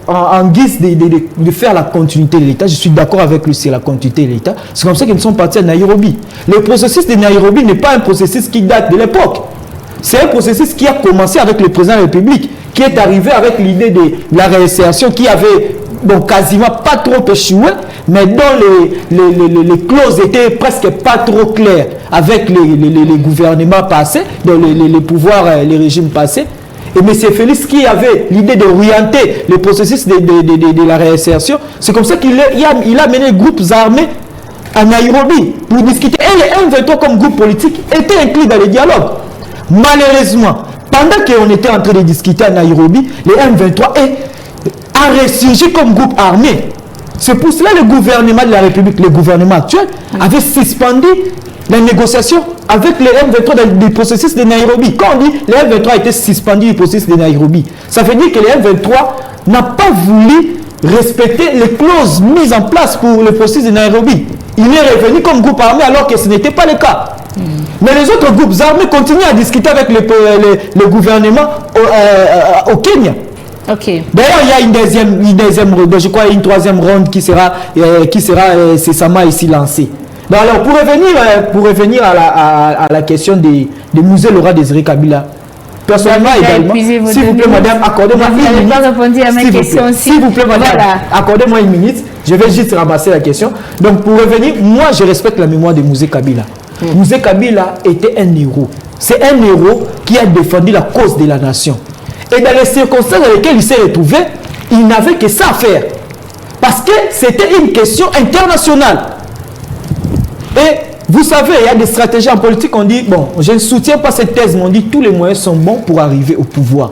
Speaker 7: en guise de faire la continuité de l'État. Je suis d'accord avec lui sur la continuité de l'État. C'est comme ça qu'ils sont partis à Nairobi. Le processus de Nairobi n'est pas un processus qui date de l'époque. C'est un processus qui a commencé avec le président de la République, qui est arrivé avec l'idée de la réinsertion, qui avait quasiment pas trop échoué, mais dont les clauses étaient presque pas trop claires avec les gouvernements passés, les pouvoirs, les régimes passés. Et M. Félix qui avait l'idée d'orienter le processus de la réinsertion, c'est comme ça qu'il a mené les groupes armés à Nairobi pour discuter. Et les M23 comme groupe politique étaient inclus dans le dialogue. Malheureusement, pendant qu'on était en train de discuter à Nairobi, les M23 a ressurgi comme groupe armé. C'est pour cela que le gouvernement de la République, le gouvernement actuel, avait suspendu la négociation avec les M23 dans le processus de Nairobi. Quand on dit les M23 a été suspendu du processus de Nairobi, ça veut dire que les M23 n'ont pas voulu respecter les clauses mises en place pour le processus de Nairobi. Il est revenu comme groupe armé alors que ce n'était pas le cas. Mais les autres groupes armés continuent à discuter avec le gouvernement au Kenya.
Speaker 5: Okay.
Speaker 7: D'ailleurs, il y a une troisième ronde qui sera cessamment ici lancée. Donc, alors, pour revenir à la question des musées Laurent Désiré Kabila, personnellement également, s'il vous plaît, madame, accordez-moi une minute. S'il vous plaît, madame, accordez-moi une minute. Je vais juste ramasser la question. Donc, pour revenir, moi, je respecte la mémoire de Musée Kabila. Musée Kabila était un héros. C'est un héros qui a défendu la cause de la nation. Et dans les circonstances dans lesquelles il s'est retrouvé, il n'avait que ça à faire. Parce que c'était une question internationale. Et vous savez, il y a des stratégies en politique, on dit, bon, je ne soutiens pas cette thèse, mais on dit tous les moyens sont bons pour arriver au pouvoir.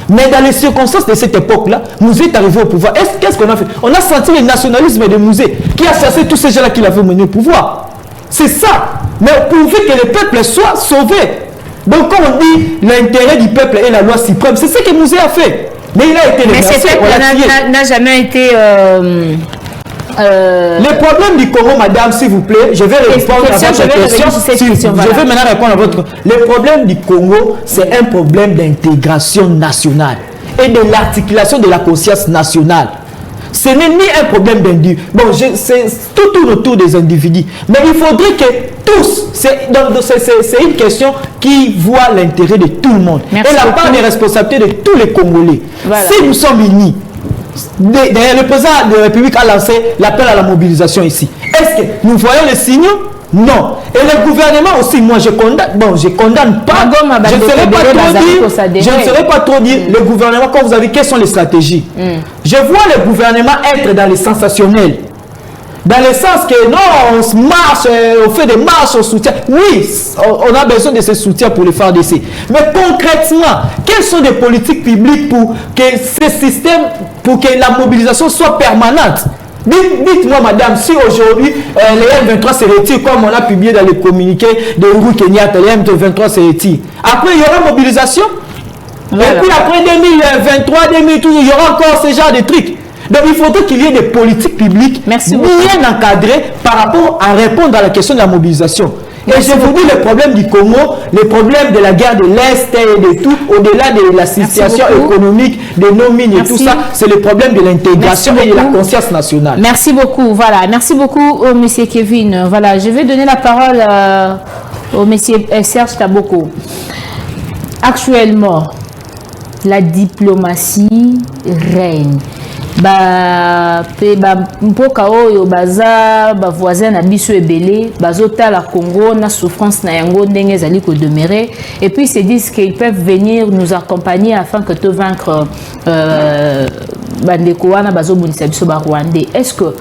Speaker 7: Mais dans les circonstances de cette époque-là, Musée est arrivé au pouvoir. Qu'est-ce qu'on a fait? On a senti le nationalisme de Musée, qui a chassé tous ces gens-là qui l'avaient mené au pouvoir. C'est ça. Mais pourvu que le peuple soit sauvé. Donc quand on dit l'intérêt du peuple est la loi suprême, c'est ce que Musée a fait. Mais il a été remercié.
Speaker 5: Mais c'est fait qu'on n'a jamais été...
Speaker 7: Le problème du Congo, madame, s'il vous plaît, je vais répondre à votre question. Je vais maintenant répondre à votre... Le problème du Congo, c'est un problème d'intégration nationale et de l'articulation de la conscience nationale. Ce n'est ni un problème d'individu. Bon, c'est tout autour des individus. Mais il faudrait que tous, c'est une question qui voit l'intérêt de tout le monde. Merci et la part des responsabilités de tous les Congolais. Voilà. Si nous sommes unis, d'ailleurs, le président de la République a lancé l'appel à la mobilisation ici. Est-ce que nous voyons les signaux? Non. Et le gouvernement aussi, moi je condamne, je ne condamne pas. Je ne saurais pas trop dire le gouvernement, quand vous avez quelles sont les stratégies. Je vois le gouvernement être dans les sensationnels. Dans le sens que non, on se marche, on fait des marches, on soutient. Oui, on a besoin de ce soutien pour les FARDC. Mais concrètement, quelles sont les politiques publiques pour que ce système, pour que la mobilisation soit permanente? Dites-moi, madame, si aujourd'hui les M23 se retirent, comme on a publié dans les communiqués de Uhuru Kenyatta, les M23 se retirent. Après, il y aura mobilisation. Voilà. Et puis après 2023, 2012, il y aura encore ce genre de trucs. Donc il faudrait qu'il y ait des politiques publiques bien encadrées par rapport à répondre à la question de la mobilisation. Et je vous dis, le problème du Congo, le problème de la guerre de l'Est et de tout, au-delà de la situation économique, de nos mines et tout ça, c'est le problème de l'intégration et de la conscience nationale.
Speaker 5: Merci beaucoup. Voilà. Merci beaucoup, monsieur Kevin. Voilà, je vais donner la parole au monsieur Serge Taboko. Actuellement, la diplomatie règne. Mpoka oyo baza voisin na biso ebele bazota la Congo na souffrance na yango ndenge ezali ko demeurer et puis ils se disent qu'ils peuvent venir nous accompagner afin que te vaincre bandeko wana bazobundisa biso ba Rwandais. Est-ce que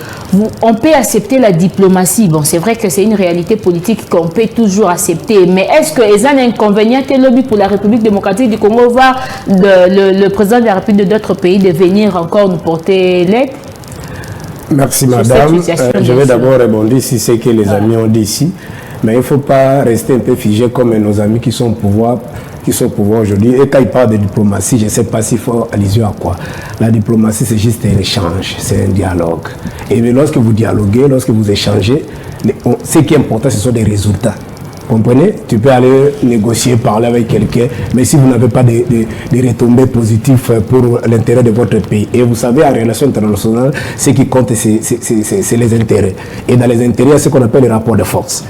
Speaker 5: on peut accepter la diplomatie? Bon, c'est vrai que c'est une réalité politique qu'on peut toujours accepter, mais est-ce que les inconvénients que lobby pour la République démocratique du Congo va le président de la République de d'autres pays de venir encore nous porter l'aide?
Speaker 8: Merci madame. Je vais d'abord rebondir sur ce que les amis ont dit ici, mais il ne faut pas rester un peu figé comme nos amis qui sont au pouvoir aujourd'hui. Et quand ils parlent de diplomatie, je ne sais pas s'il faut allusion à quoi. La diplomatie, c'est juste un échange, c'est un dialogue. Et lorsque vous dialoguez, lorsque vous échangez, ce qui est important, ce sont des résultats. Comprenez? Tu peux aller négocier, parler avec quelqu'un, mais si vous n'avez pas des retombées positives pour l'intérêt de votre pays. Et vous savez, en relation internationale, ce qui compte, c'est les intérêts. Et dans les intérêts, il y a ce qu'on appelle les rapports de force.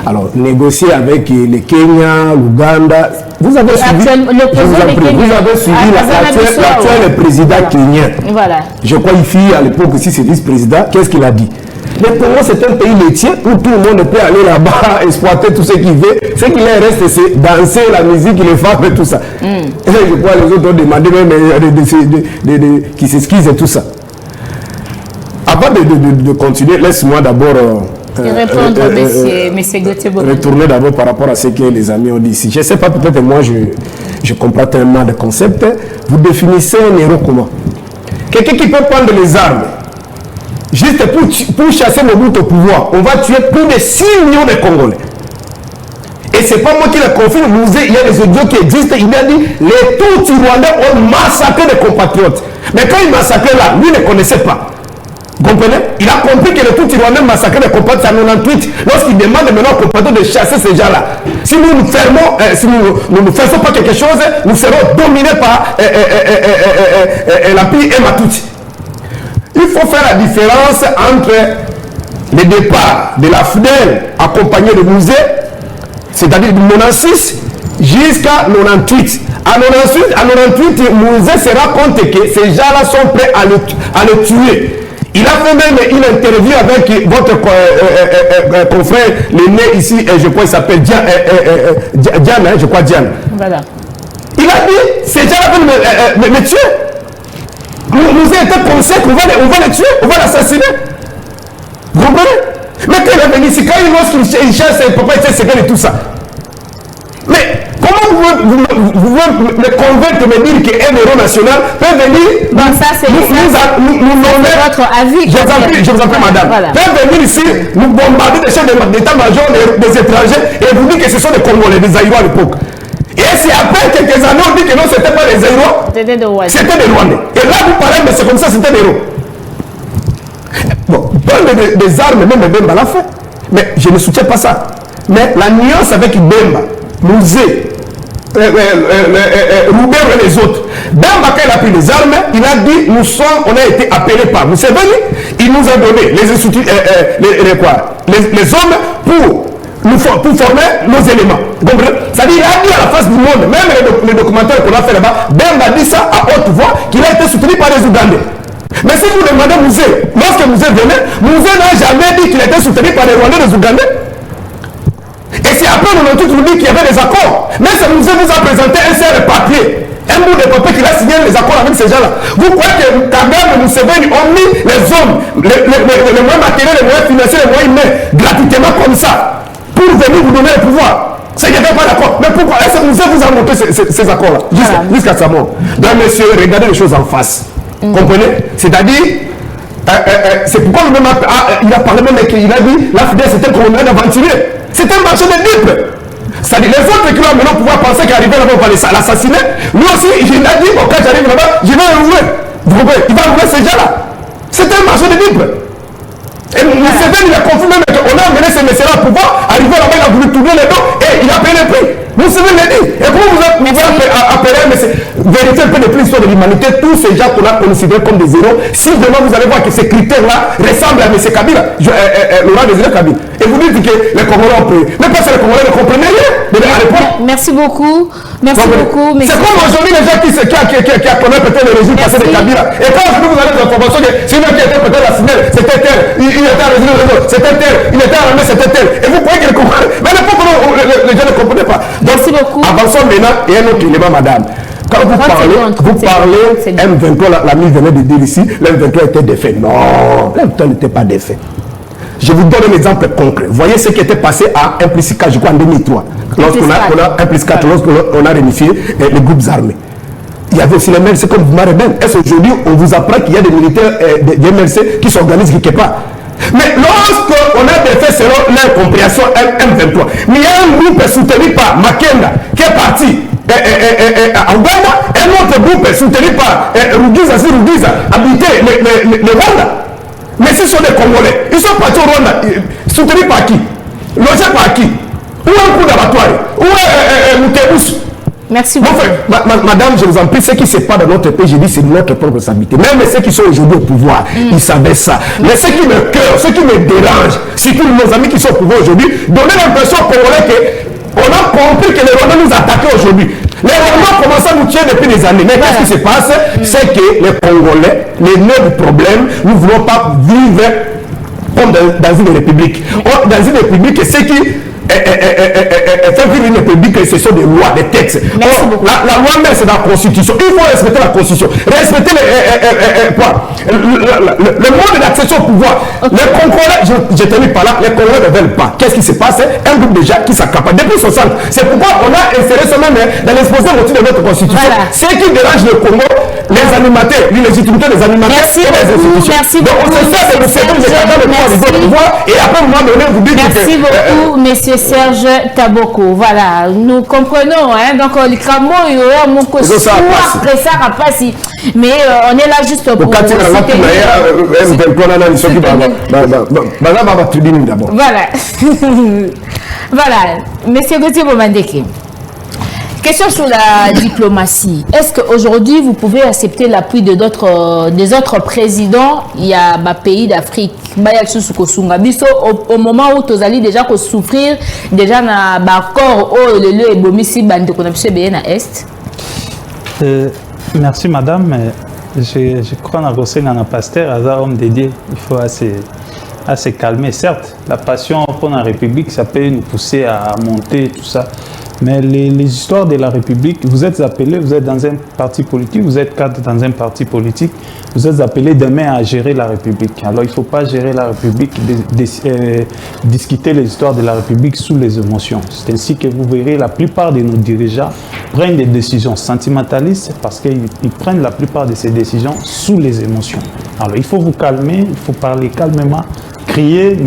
Speaker 8: Alors, négocier avec le Kenya, l'Ouganda, vous avez suivi, l'actuel président kenyan. Voilà. Je crois ici, à l'époque, si c'est vice-président, qu'est-ce qu'il a dit? Le Congo, c'est un pays laitier où tout le monde peut aller là-bas, exploiter tout ce qu'il veut. Ce qu'il reste, c'est danser, la musique, les femmes et tout ça. Et je crois les autres ont demandé même qui s'excusent et tout ça. Avant de continuer, laisse-moi d'abord retourner d'abord par rapport à ce que les amis ont dit ici. Je ne sais pas, peut-être moi, je comprends tellement de concepts. Vous définissez un héros comment? Quelqu'un qui peut prendre les armes juste pour chasser Mobutu au pouvoir, on va tuer plus de 6 millions de Congolais. Et ce n'est pas moi qui le confirme, il y a des audios qui existent, il a dit les Tutsis rwandais ont massacré des compatriotes. Mais quand il massacrait là, lui ne connaissait pas. Vous comprenez? Il a compris que les Tutsis rwandais massacraient des compatriotes en 98, lorsqu'il demande maintenant aux compatriotes de chasser ces gens-là. Si nous nous fermons, si nous ne faisons pas quelque chose, nous serons dominés par l'Empire Hutu. Il faut faire la différence entre le départ de la FNEL accompagné de musée, c'est-à-dire de 96 jusqu'à 98. À 98, Musée se rend compte que ces gens-là sont prêts à le tuer. Il a fait même une interview avec votre confrère, l'aîné ici, je crois qu'il s'appelle Diane, je crois Diane. Voilà. Il a dit, ces gens-là veulent me tuer. Nous a été pensé qu'on va le tuer, on va l'assassiner. Vous comprenez? Mais quand il est venu ici, quand il chasse ses papas et tout ça. Mais comment vous me convaincre de me dire qu'un héros national peut venir nous nommer votre avis? Je vous en prie, madame. Voilà. Peut venir ici, nous bombarder des chefs d'état-major des étrangers et vous dire que ce sont des Congolais, des Aïrois à l'époque.
Speaker 9: Et c'est après quelques années, on dit que non, c'était pas les héros.
Speaker 5: C'était des Rwandais.
Speaker 9: C'était des Rwandais. Et là, vous parlez, mais c'est comme ça, c'était des héros. Bon, des armes, même Bemba l'a fait. Mais je ne soutiens pas ça. Mais la nuance avec Bemba, Mouzé, Roubert et les autres. Bemba, quand il a pris les armes, il a dit, on a été appelés par Museveni, il nous a donné les hommes pour former nos éléments. C'est-à-dire, il a dit à la face du monde, même les documentaires qu'on a fait là-bas, Bemba dit ça à haute voix, qu'il a été soutenu par les Ougandais. Mais si vous demandez Mouzé, lorsque Mouzé venait, Mouzé n'a jamais dit qu'il était soutenu par les Rwandais et les Ougandais. Et c'est après le tout vous dit qu'il y avait des accords. Mais ce Mouzé vous a présenté un seul papier, un bout de papier qu'il a signé les accords avec ces gens-là. Vous croyez que Kagame et Museveni ont mis les hommes, les moyens matériels, les moyens financiers, les moyens humains, gratuitement comme ça, pour venir vous donner le pouvoir? Ça, il n'y avait pas d'accord. Mais pourquoi? Est-ce que Mouzé vous a montré ces accords-là jusqu'à sa mort? Donc, monsieur, regardez les choses en face. Comprenez? C'est-à-dire, c'est pourquoi lui-même il a parlé même qu'il a dit la FDS c'était un colonel aventurier. C'est un marché de libre. C'est-à-dire, les autres qui ont maintenant pouvoir penser qu'arriver là-bas, on va l'assassiner. Lui aussi, il a dit, bon, quand j'arrive là-bas, je vais le rouler. Vous comprenez? Il va rouler ces gens-là. C'est un marché de libre. Et Museveni, il a confié même qu'on a amené ces messieurs-là à pouvoir arriver là-bas, il a voulu tourner les dos et il a payé le prix. Museveni l'a dit. Et pour vous appeler, mais c'est vérifier un peu de l'histoire de l'humanité, tous ces gens qu'on a considérés comme des héros, si vraiment vous allez voir que ces critères-là ressemblent à M. Kabila, Laurent Désiré Kabila, et vous dites que les Congolais ont payé. Mais parce que les Congolais ne comprenaient rien à l'époque.
Speaker 5: Merci beaucoup. Merci beaucoup.
Speaker 9: C'est comme aujourd'hui les gens qui connaissent peut-être le régime passé de Kabila. Et quand aujourd'hui vous avez des informations que c'est lui qui était peut-être la SNEL, c'était tel, il était à résident de l'autre, c'était tel, il était à l'armée, c'était tel. Et vous croyez que les Congolais. Mais à l'époque, les gens ne comprenaient pas.
Speaker 5: Merci beaucoup.
Speaker 9: Avançons maintenant, et un autre élément, madame. Quand vous parlez, M23, la mise venait de dire ici, l'M23 était défait. Non, l'M23 n'était pas défait. Je vous donne un exemple concret. Voyez ce qui était passé à Implicika, je crois, en 2003. Lorsqu'on a réunifié les groupes armés. Il y avait aussi les MLC comme vous m'arrêtez. Est-ce qu'aujourd'hui, on vous apprend qu'il y a des militaires des MLC qui s'organisent quelque part? Mais lorsqu'on a des faits selon leur compréhension M23, mais il y a un groupe soutenu par Makenda qui est parti en Ouganda, un autre groupe soutenu par Rugiza, habité le Rwanda. Mais ce sont des Congolais. Ils sont partis au Rwanda. Soutenus par qui? Logés par qui? Où est un coup d'abattoir? Où est Moutebous?
Speaker 5: Merci beaucoup.
Speaker 9: Madame, je vous en prie, ce qui se passe dans notre pays, je dis, c'est notre propre responsabilité. Même ceux qui sont aujourd'hui au pouvoir, ils savaient ça. Mais ce qui me cœur, ce qui me dérange, surtout nos amis qui sont au pouvoir aujourd'hui, donner l'impression aux Congolais qu'on a compris que les Rwandais nous attaquaient aujourd'hui. Les Rwandais commencent à nous tuer depuis des années. Mais qu'est-ce qui se passe? C'est que les Congolais, les nœuds du problème, nous ne voulons pas vivre comme dans une république. Dans une république, c'est qui faire vivre une république, ce sont des lois, des textes. La loi même, c'est la constitution. Il faut respecter la constitution. Respecter le mode d'accession au pouvoir. Les Congolais, je termine par là, les Congolais ne veulent pas. Qu'est-ce qui se passe? Un groupe de gens qui s'accapare depuis 60. C'est pourquoi on a inséré ça même dans l'exposé motif de notre constitution. Voilà. Ce qui dérange le Congo, les animateurs, l'illégitimité des animateurs et les institutions.
Speaker 5: Merci beaucoup.
Speaker 9: Donc on se sert de ce pouvoir et après, moment donné, vous dites que...
Speaker 5: Merci beaucoup, monsieur Serge Taboko. Voilà, nous comprenons, hein, donc les cramons, il y aura mon costume après ça, mais on est là juste pour voilà. Voilà, monsieur Gauthier Bomandeke. Question sur la diplomatie. Est-ce qu'aujourd'hui, vous pouvez accepter l'appui des autres présidents? Il y a des pays d'Afrique. Au moment où tu as déjà souffrir, déjà dans l'accord où le Ebomissi bande qu'on a pu bien à Est.
Speaker 6: Merci madame. Je crois que dans un pasteur, un homme dédié, il faut assez calmer. Certes, la passion pour la République, ça peut nous pousser à monter, tout ça. Mais les histoires de la République, vous êtes appelés, vous êtes dans un parti politique, vous êtes cadre dans un parti politique, vous êtes appelés demain à gérer la République. Alors il ne faut pas gérer la République, discuter les histoires de la République sous les émotions. C'est ainsi que vous verrez la plupart de nos dirigeants prennent des décisions sentimentalistes parce qu'ils prennent la plupart de ces décisions sous les émotions. Alors il faut vous calmer, il faut parler calmement. crier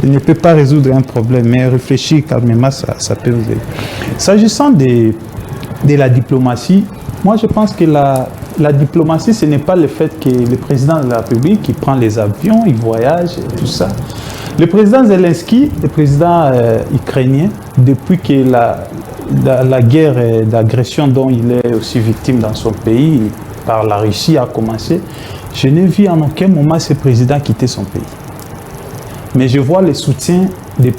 Speaker 6: ne peut pas résoudre un problème, mais réfléchir calmement, ça peut vous aider. S'agissant de la diplomatie, moi je pense que la diplomatie, ce n'est pas le fait que le président de la République qui prend les avions, il voyage et tout ça. Le président Zelensky, le président ukrainien, depuis que la guerre d'agression dont il est aussi victime dans son pays par la Russie a commencé, je n'ai vu en aucun moment ce président quitter son pays. Mais je vois le soutien de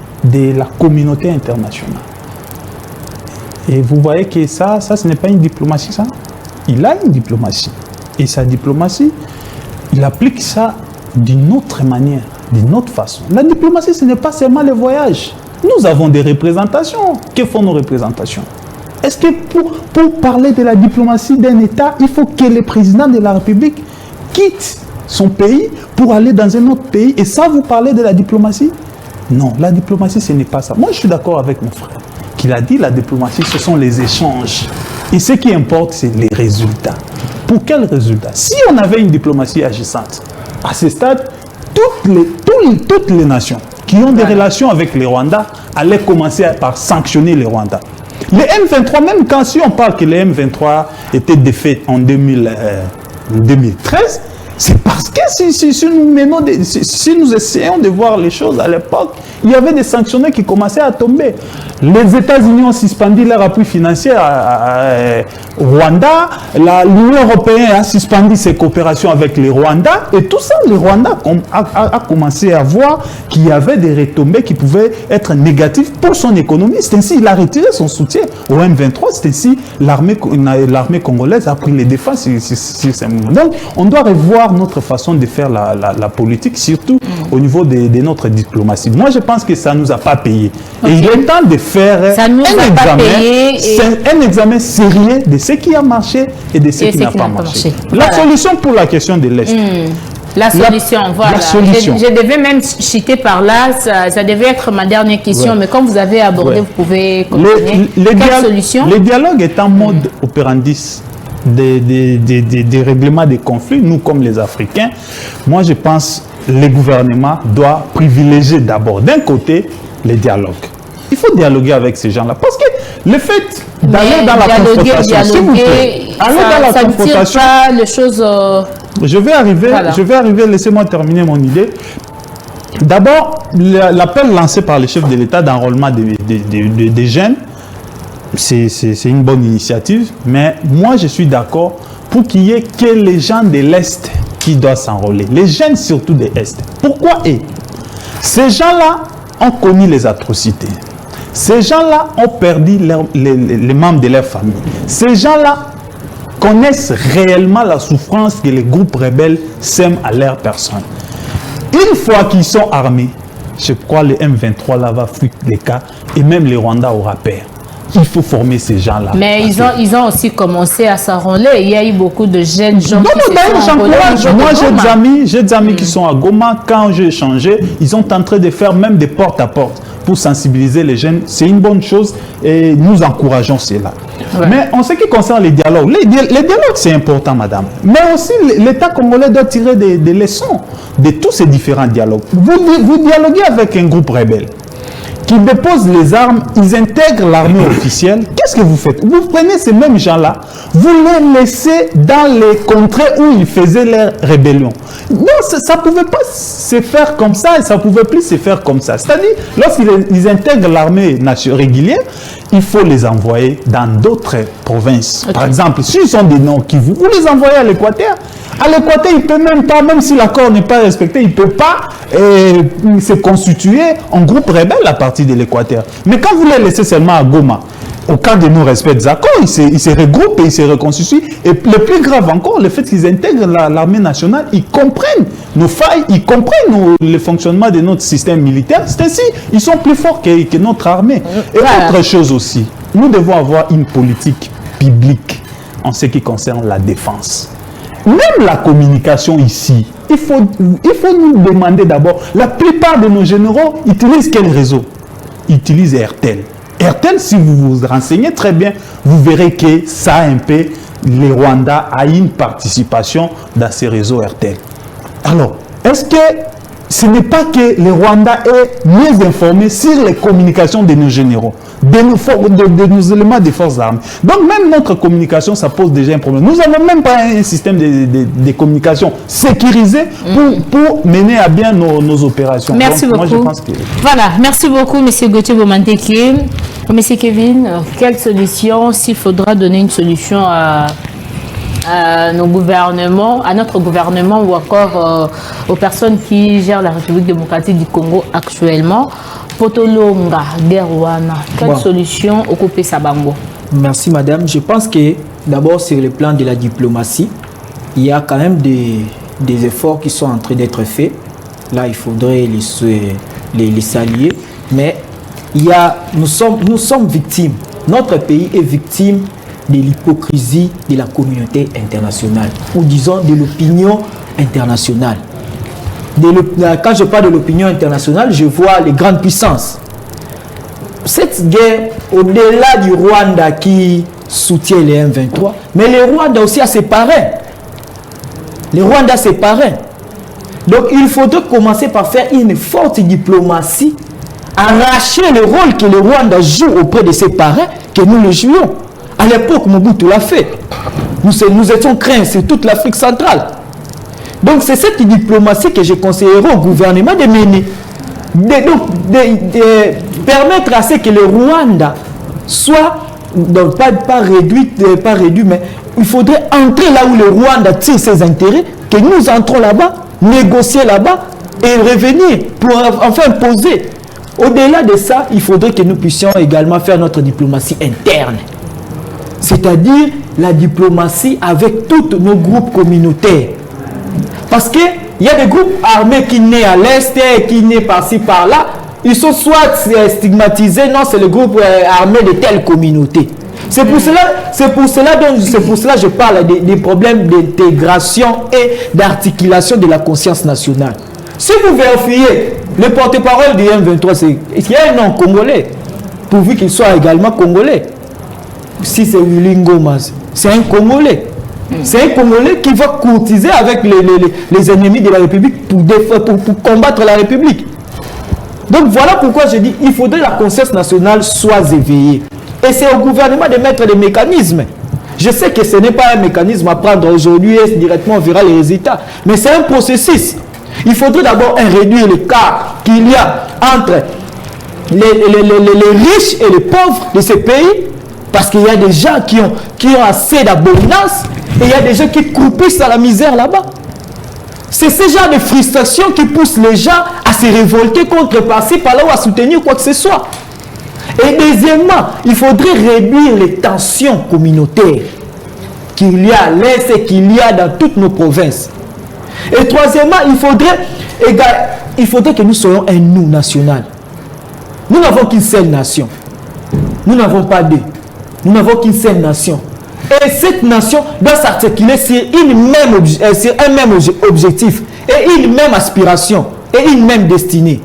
Speaker 6: la communauté internationale. Et vous voyez que ça ce n'est pas une diplomatie, ça. Il a une diplomatie. Et sa diplomatie, il applique ça d'une autre manière, d'une autre façon. La diplomatie, ce n'est pas seulement le voyage. Nous avons des représentations. Que font nos représentations? Est-ce que pour parler de la diplomatie d'un État, il faut que le président de la République quitte son pays pour aller dans un autre pays et ça, vous parlez de la diplomatie? Non, la diplomatie, ce n'est pas ça. Moi, je suis d'accord avec mon frère qu'il a dit la diplomatie, ce sont les échanges. Et ce qui importe, c'est les résultats. Pour quels résultats? Si on avait une diplomatie agissante, à ce stade, toutes les nations qui ont des relations avec les Rwandais allaient commencer par sanctionner les Rwandais. Les M23, même quand si on parle que les M23 étaient défaits en 2013, c'est parce que si nous essayons de voir les choses à l'époque, il y avait des sanctionnaires qui commençaient à tomber. Les États-Unis ont suspendu leur appui financier au Rwanda. L'Union européenne a suspendu ses coopérations avec les Rwandais. Et tout ça, le Rwanda a commencé à voir qu'il y avait des retombées qui pouvaient être négatives pour son économie. C'est ainsi qu'il a retiré son soutien au M23. C'est ainsi l'armée congolaise a pris les défenses sur ces moments. Donc, on doit revoir notre façon de faire la politique, surtout au niveau de notre diplomatie. Moi, je pense que ça ne nous a pas payé. Okay. Et il est temps de faire un examen sérieux de ce qui a marché et de ce qui n'a pas marché. La solution pour la question de l'Est.
Speaker 5: La solution, voilà.
Speaker 6: La solution.
Speaker 5: Je devais même citer par là, ça devait être ma dernière question, mais comme vous avez abordé, vous pouvez continuer. Quelle solution?
Speaker 6: Le dialogue est un mode opérandis des règlements des conflits. Nous, comme les Africains, moi je pense que le gouvernement doit privilégier d'abord, d'un côté, le dialogue. Il faut dialoguer avec ces gens-là. Parce que le fait d'aller dans la confrontation, s'il vous plaît, aller dans la confrontation,
Speaker 5: pas les choses...
Speaker 6: Je vais arriver, laissez-moi terminer mon idée. D'abord, l'appel lancé par le chef de l'État d'enrôlement des jeunes, c'est une bonne initiative, mais moi je suis d'accord pour qu'il y ait que les gens de l'Est qui doivent s'enrôler, les jeunes surtout de l'Est. Pourquoi? Ces gens-là ont connu les atrocités. Ces gens-là ont perdu les membres de leur famille. Ces gens-là connaissent réellement la souffrance que les groupes rebelles sèment à leur personne. Une fois qu'ils sont armés, je crois que le M23 là va fuir les cas et même les Rwandais aura peur. Il faut former ces gens-là.
Speaker 5: Mais ils ont aussi commencé à s'enrôler. Il y a eu beaucoup de jeunes gens qui se sont enrôlés.
Speaker 6: Moi, j'ai des amis qui sont à Goma. Quand j'ai échangé, ils sont en train de faire même des porte-à-porte pour sensibiliser les jeunes. C'est une bonne chose et nous encourageons cela. Ouais. Mais en ce qui concerne les dialogues, les dialogues, c'est important, madame. Mais aussi, l'État congolais doit tirer des leçons de tous ces différents dialogues. Vous dialoguez avec un groupe rebelle qui déposent les armes, ils intègrent l'armée officielle. Qu'est-ce que vous faites? Vous prenez ces mêmes gens-là, vous les laissez dans les contrées où ils faisaient leur rébellion. Non, ça ne pouvait pas se faire comme ça et ça ne pouvait plus se faire comme ça. C'est-à-dire, lorsqu'ils intègrent l'armée régulière, il faut les envoyer dans d'autres provinces. Okay. Par exemple, s'ils sont des Nord Kivu, vous les envoyez à l'Équateur. À l'Équateur, il ne peut même pas, même si l'accord n'est pas respecté, il ne peut pas se constituer en groupe rebelle à partir de l'Équateur. Mais quand vous les laissez seulement à Goma, au cas de non-respect des accords, ils se regroupent et ils se reconstituent. Et le plus grave encore, le fait qu'ils intègrent l'armée nationale, ils comprennent nos failles, ils comprennent le fonctionnement de notre système militaire. C'est ainsi, ils sont plus forts que notre armée. Et autre chose aussi, nous devons avoir une politique publique en ce qui concerne la défense. Même la communication ici, il faut nous demander d'abord, la plupart de nos généraux utilisent quel réseau? Ils utilisent RTL. RTL, si vous vous renseignez très bien, vous verrez que ça un peu, les Rwandais a une participation dans ces réseaux RTL. Alors, est-ce que
Speaker 10: ce n'est pas que le Rwanda est mieux informé sur les communications de nos généraux, de nos éléments des forces armées. Donc même notre communication, ça pose déjà un problème. Nous n'avons même pas un système de communication sécurisé pour mener à bien nos opérations.
Speaker 5: Merci beaucoup.
Speaker 10: Moi, je pense que...
Speaker 5: Voilà, merci beaucoup, M. Gauthier Bomanteki. M. Kevin, quelle solution, s'il faudra donner une solution à nos gouvernements, à notre gouvernement ou encore aux personnes qui gèrent la République démocratique du Congo actuellement, Potolonga, Guerwana, quelle solution occuper Sabango?
Speaker 7: Merci madame. Je pense que d'abord sur le plan de la diplomatie, il y a quand même des efforts qui sont en train d'être faits. Là, il faudrait les saluer. Mais nous sommes victimes. Notre pays est victime de l'hypocrisie de la communauté internationale, ou disons de l'opinion internationale. Quand je parle de l'opinion internationale, je vois les grandes puissances. Cette guerre, au-delà du Rwanda qui soutient les M23, mais le Rwanda aussi a ses parrains. Le Rwanda a ses parrains. Donc il faudrait commencer par faire une forte diplomatie, arracher le rôle que le Rwanda joue auprès de ses parrains, que nous le jouions. À l'époque, Mobutu l'a fait. Nous étions craints sur toute l'Afrique centrale. Donc c'est cette diplomatie que je conseillerais au gouvernement de mener. De permettre à ce que le Rwanda soit, donc pas réduit, mais il faudrait entrer là où le Rwanda tire ses intérêts, que nous entrons là-bas, négocier là-bas et revenir pour enfin poser. Au-delà de ça, il faudrait que nous puissions également faire notre diplomatie interne. C'est-à-dire la diplomatie avec tous nos groupes communautaires. Parce qu'il y a des groupes armés qui naissent à l'Est et qui naissent par-ci, par-là. Ils sont soit stigmatisés, non, c'est le groupe armé de telle communauté. C'est pour cela que je parle des problèmes d'intégration et d'articulation de la conscience nationale. Si vous vérifiez le porte-parole du M23, il y a un nom congolais, pourvu qu'il soit également congolais. Si c'est Willy Ngoma, c'est un Congolais. C'est un Congolais qui va courtiser avec les ennemis de la République pour combattre la République. Donc voilà pourquoi je dis il faudrait que la conscience nationale soit éveillée. Et c'est au gouvernement de mettre des mécanismes. Je sais que ce n'est pas un mécanisme à prendre aujourd'hui et directement on verra les résultats. Mais c'est un processus. Il faudrait d'abord réduire l'écart qu'il y a entre les riches et les pauvres de ces pays. Parce qu'il y a des gens qui ont assez d'abondance et il y a des gens qui croupissent à la misère là-bas. C'est ce genre de frustration qui pousse les gens à se révolter contre par-ci, par-là ou à soutenir quoi que ce soit. Et deuxièmement, il faudrait réduire les tensions communautaires qu'il y a à l'Est et qu'il y a dans toutes nos provinces. Et troisièmement, il faudrait que nous soyons un nous national. Nous n'avons qu'une seule nation. Nous n'avons pas deux. Nous n'avons qu'une seule nation. Et cette nation doit s'articuler sur un même objectif et une même aspiration et une même destinée.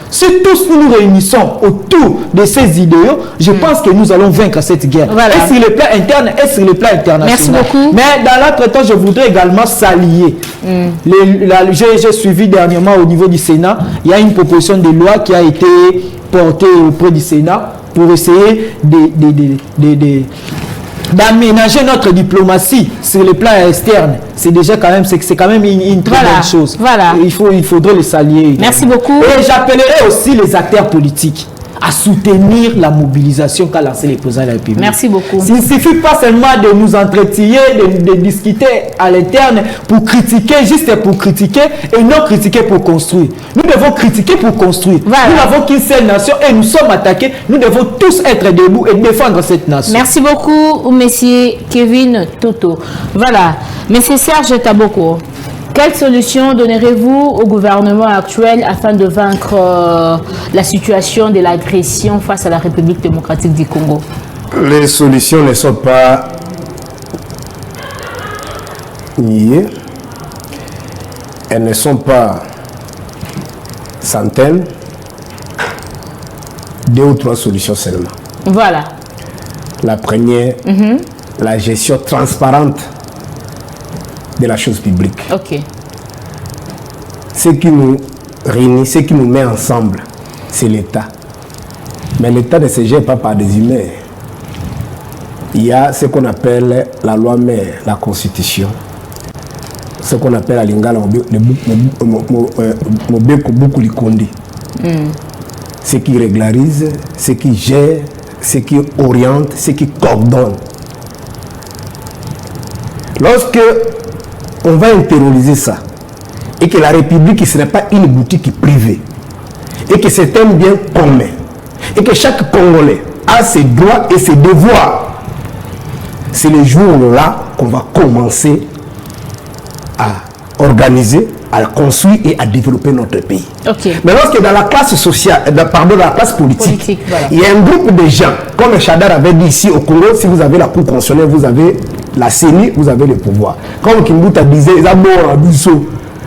Speaker 7: Si tous nous nous réunissons autour de ces idéaux, je pense que nous allons vaincre cette guerre. Voilà. Et sur le plan interne et sur le plan international.
Speaker 5: Merci beaucoup.
Speaker 7: Mais dans l'entretemps, je voudrais également s'allier. J'ai suivi dernièrement au niveau du Sénat, il y a une proposition de loi qui a été portée auprès du Sénat pour essayer d'aménager notre diplomatie sur le plan externe. C'est déjà quand même, c'est quand même une très bonne chose.
Speaker 5: Voilà.
Speaker 7: Il faudrait les saluer.
Speaker 5: Merci beaucoup.
Speaker 7: Et j'appellerai aussi les acteurs politiques à soutenir la mobilisation qu'a lancé le président de la République.
Speaker 5: Merci beaucoup.
Speaker 7: Il ne suffit pas seulement de nous entretiller, de discuter à l'interne pour critiquer, juste pour critiquer et non critiquer pour construire. Nous devons critiquer pour construire. Voilà. Nous n'avons qu'une seule nation et nous sommes attaqués. Nous devons tous être debout et défendre cette nation.
Speaker 5: Merci beaucoup, monsieur Kevin Toto. Voilà. Monsieur Serge Taboko, quelle solution donnerez-vous au gouvernement actuel afin de vaincre la situation de l'agression face à la République démocratique du Congo?
Speaker 8: Les solutions ne sont pas niées. Elles ne sont pas centaines. 2 ou 3 solutions seulement.
Speaker 5: Voilà.
Speaker 8: La première, la gestion transparente de la chose publique.
Speaker 5: Ok.
Speaker 8: Ce qui nous réunis, ce qui nous met ensemble, c'est l'État. Mais l'État ne se gère pas par des humains. Il y a ce qu'on appelle la loi mère, la Constitution. Ce qu'on appelle à Lingala Mobeko Likondi. Ce qui régularise, ce qui gère, ce qui oriente, ce qui coordonne. Lorsque on va intérioriser ça, et que la République, ce n'est pas une boutique privée, et que c'est un bien commun, et que chaque Congolais a ses droits et ses devoirs, c'est le jour-là qu'on va commencer à organiser, à construire et à développer notre pays.
Speaker 5: Okay.
Speaker 8: Mais lorsque dans la classe sociale, dans la classe politique, voilà, il y a un groupe de gens, comme Chadar avait dit ici au Congo, si vous avez la Cour constitutionnelle, vous avez la CENI, vous avez le pouvoir. Comme Kimbuta disait,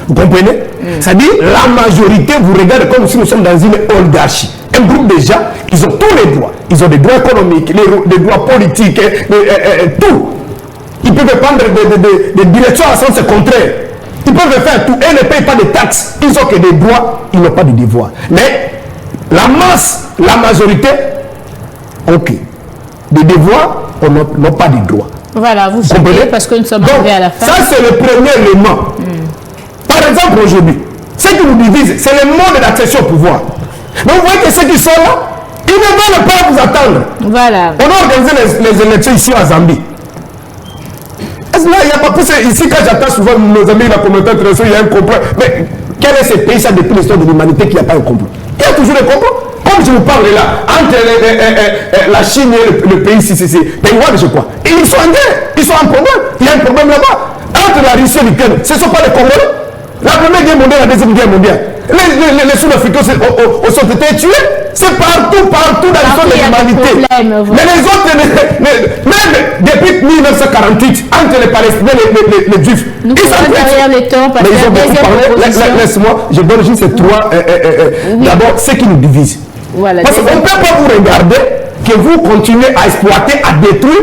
Speaker 8: vous comprenez? C'est-à-dire, la majorité vous regarde comme si nous sommes dans une oligarchie. Un groupe de gens, ils ont tous les droits. Ils ont des droits économiques, des droits politiques, tout. Ils peuvent prendre des directions à sens contraire. Ils peuvent faire tout. Ils ne payent pas de taxes. Ils ont que des droits, ils n'ont pas de devoirs. Mais la masse, la majorité, ok. Des devoirs, on n'a pas de droits.
Speaker 5: Voilà, vous comprenez parce que nous sommes arrivés à la fin.
Speaker 8: Ça, c'est le premier élément. Par exemple, aujourd'hui, ce qui nous divise, c'est le monde d'accession au pouvoir. Donc vous voyez que ceux qui sont là, ils ne veulent pas vous attendre.
Speaker 5: Voilà.
Speaker 8: On a organisé les élections ici en Zambie. Est-ce que là, il n'y a pas plus ici, quand j'attends souvent nos amis, la communauté internationale, il y a un complot. Mais quel est ce pays, ça, depuis l'histoire de l'humanité, qu'il n'y a pas un complot? Il y a toujours un complot. Comme je vous parle là, entre la Chine et le pays, c'est Taïwan, je crois. Et ils sont en guerre, ils sont en problème. Il y a un problème là-bas. Entre la Russie et l'Ukraine, ce ne sont pas les Congolais. La première guerre mondiale, la deuxième guerre mondiale. Les Sud-Africains ont été tués. C'est partout dans l'histoire de l'humanité. Mais les autres, même depuis 1948, entre les Palestiniens et les Juifs,
Speaker 5: nous sommes derrière les temps parce que la deuxième opposition.
Speaker 8: Laisse-moi, je donne juste ces trois. D'abord, ce qui nous divise. Voilà, parce qu'on ne peut pas vous regarder que vous continuez à exploiter, à détruire.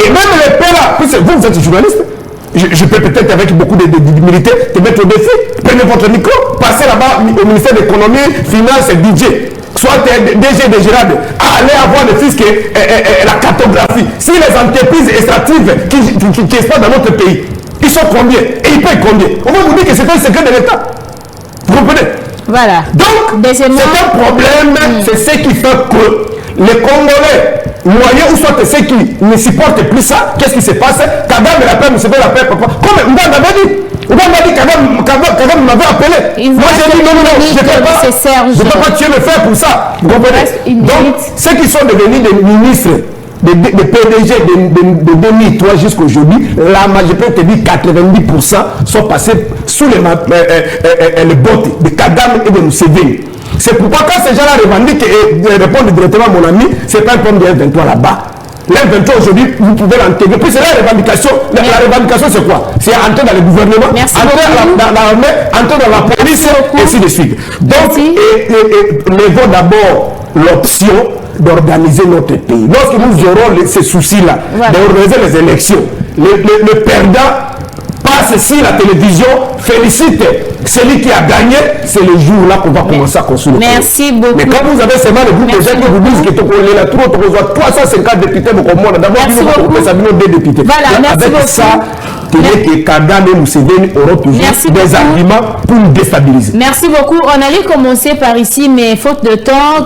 Speaker 8: Et même les pays là, puisque vous êtes journaliste. Je peux peut-être avec beaucoup d'humilité te mettre au défi. Prenez votre micro, passez là-bas au ministère de l'économie, finance et budget. Soit DG de Gérard, allez avoir le fisc et la cartographie. Si les entreprises extractives qui exploitent dans notre pays, ils sont combien? Et ils payent combien? On va vous dire que c'est un secret de l'État. Vous comprenez?
Speaker 5: Voilà.
Speaker 8: Donc, c'est un problème, c'est ce qui fait que les Congolais moyens ou soit ceux qui ne supportent plus ça, qu'est-ce qui se passe? Kagame la paix, Museveni la paix, papa. Comme Ouganda m'avait dit. Ouganda dit Kagame m'avait appelé. Moi j'ai dit non, je ne peux pas tuer le fer pour ça. Vous comprenez? Donc, ceux qui sont devenus des ministres, des PDG de 2003 jusqu'à aujourd'hui, je peux te dire 90% sont passés sous les bottes de Kagame et de Museveni. C'est pourquoi quand ces gens-là revendiquent et répondent directement à mon ami, c'est pas un problème de L23 là-bas. L23 aujourd'hui, vous pouvez l'intégrer. Puis c'est la revendication. La revendication c'est quoi? C'est entrer dans le gouvernement, entrer dans l'armée, entrer dans la police, et ainsi de suite. Donc, levons d'abord l'option d'organiser notre pays. Lorsque nous aurons ces soucis-là, d'organiser les élections, le perdant passe sur la télévision, félicite celui qui a gagné, c'est le jour là qu'on va commencer à construire.
Speaker 5: Merci beaucoup.
Speaker 8: Mais quand vous avez seulement le groupe de gens qui vous disent que tu as trop, 350 députés, vous comprenez. D'abord, vous avez des députés.
Speaker 5: Voilà, merci beaucoup.
Speaker 8: Ça, que Kagame et Museveni auront toujours des arguments pour nous déstabiliser.
Speaker 5: Merci beaucoup. On allait commencer par ici, mais faute de temps,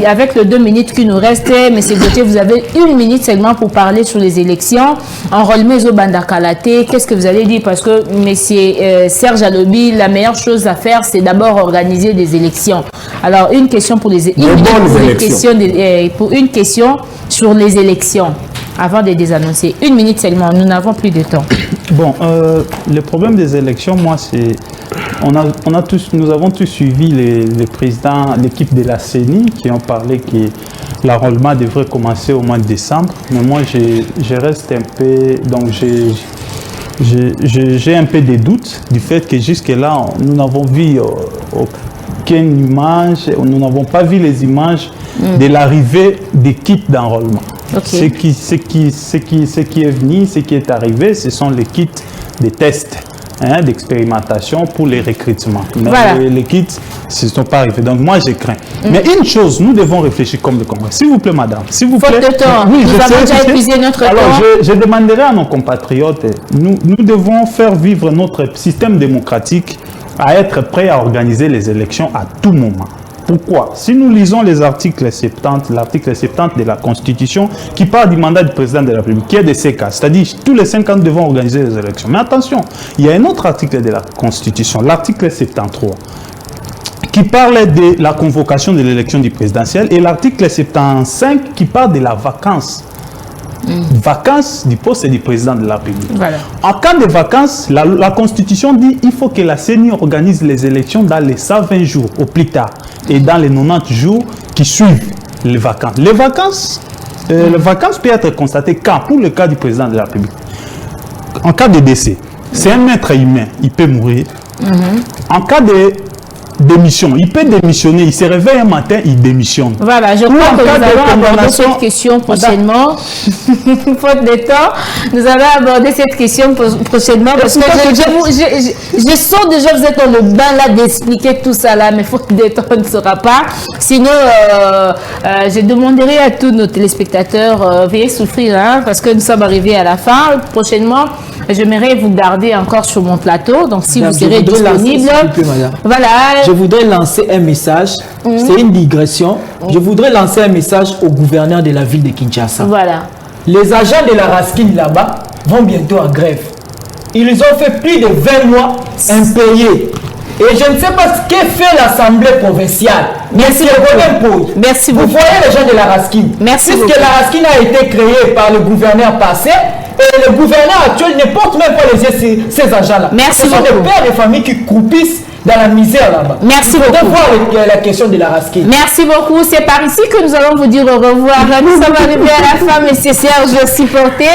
Speaker 5: avec les 2 minutes qui nous restent, M. Gauthier, vous avez 1 minute seulement pour parler sur les élections. Enrôlement au Bandakalate, qu'est-ce que vous allez dire? Parce que M. Serge Alobi, la meilleure chose à faire, c'est d'abord organiser des élections. Alors, une question pour les élections. Pour une question sur les élections. Avant de désannoncer. 1 minute seulement, nous n'avons plus de temps.
Speaker 6: Bon, le problème des élections, moi, c'est... Nous avons tous suivi les présidents, l'équipe de la CENI qui ont parlé que l'enrôlement devrait commencer au mois de décembre. Mais moi, je reste un peu... Donc, j'ai un peu des doutes du fait que jusque-là, nous n'avons vu aucune image, nous n'avons pas vu les images de l'arrivée des kits d'enrôlement. Okay. Ce qui est venu, ce qui est arrivé, ce sont les kits de tests.
Speaker 10: d'expérimentation pour les recrutements. Mais
Speaker 5: voilà.
Speaker 10: les kits ne sont pas arrivés. Donc moi, je crains. Mais une chose, nous devons réfléchir comme le Congrès. S'il vous plaît, madame. S'il vous plaît.
Speaker 5: Faute de temps.
Speaker 10: Oui,
Speaker 5: nous avons déjà épuisé notre temps.
Speaker 10: Alors, je demanderai à nos compatriotes, nous devons faire vivre notre système démocratique à être prêt à organiser les élections à tout moment. Pourquoi? Si nous lisons les articles 70, l'article 70 de la Constitution qui parle du mandat du président de la République, qui est de ces cas, c'est-à-dire tous les 5 ans nous devons organiser les élections. Mais attention, il y a un autre article de la Constitution, l'article 73, qui parle de la convocation de l'élection du présidentiel, et l'article 75 qui parle de la vacance. Vacances du poste du président de la République.
Speaker 5: Voilà.
Speaker 10: En cas de vacances, la Constitution dit qu'il faut que la CENI organise les élections dans les 120 jours au plus tard et dans les 90 jours qui suivent les vacances. Les vacances peuvent être constatées quand, pour le cas du président de la République, en cas de décès, c'est un être humain, il peut mourir. En cas de démission, il peut démissionner, il se réveille un matin, il démissionne.
Speaker 5: Voilà, je crois que nous allons aborder cette question prochainement. Faute de temps, nous allons aborder cette question prochainement parce que je sens déjà vous êtes dans le bain là d'expliquer tout ça là, mais faute de temps, on ne saura pas. Sinon, je demanderai à tous nos téléspectateurs, veuillez souffrir parce que nous sommes arrivés à la fin. Prochainement, j'aimerais vous garder encore sur mon plateau, donc si vous serez disponible. Voilà.
Speaker 7: Je voudrais lancer un message, c'est une digression. Je voudrais lancer un message au gouverneur de la ville de Kinshasa.
Speaker 5: Voilà.
Speaker 7: Les agents de la Raskin là-bas vont bientôt en grève. Ils ont fait plus de 20 mois impayés. Et je ne sais pas ce que fait l'Assemblée provinciale.
Speaker 5: Merci beaucoup. Merci beaucoup.
Speaker 7: Vous voyez les gens de la Raskin.
Speaker 5: Merci beaucoup.
Speaker 7: Puisque la Raskin a été créée par le gouverneur passé, et le gouverneur actuel ne porte même pas les yeux ces agents-là.
Speaker 5: Merci
Speaker 7: beaucoup. Ce sont des pères de famille qui croupissent dans la misère là-bas.
Speaker 5: Merci beaucoup.
Speaker 7: Voir la question de la Raskin.
Speaker 5: Merci beaucoup. C'est par ici que nous allons vous dire au revoir. Nous sommes arrivés à la fin, messieurs Serge Supporté.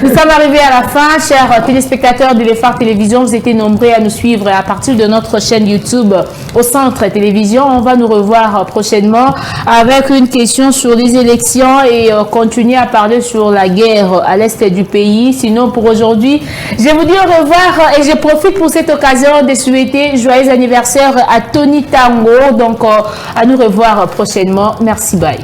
Speaker 5: Nous sommes arrivés à la fin, chers téléspectateurs de l'Effort Télévision. Vous étiez nombreux à nous suivre à partir de notre chaîne YouTube au Centre Télévision. On va nous revoir prochainement avec une question sur les élections et continuer à parler sur la guerre à l'est du pays. Sinon, pour aujourd'hui, je vous dis au revoir et je profite pour cette occasion de souhaiter joyeux anniversaire à Tony Tango. Donc, à nous revoir prochainement. Merci, bye.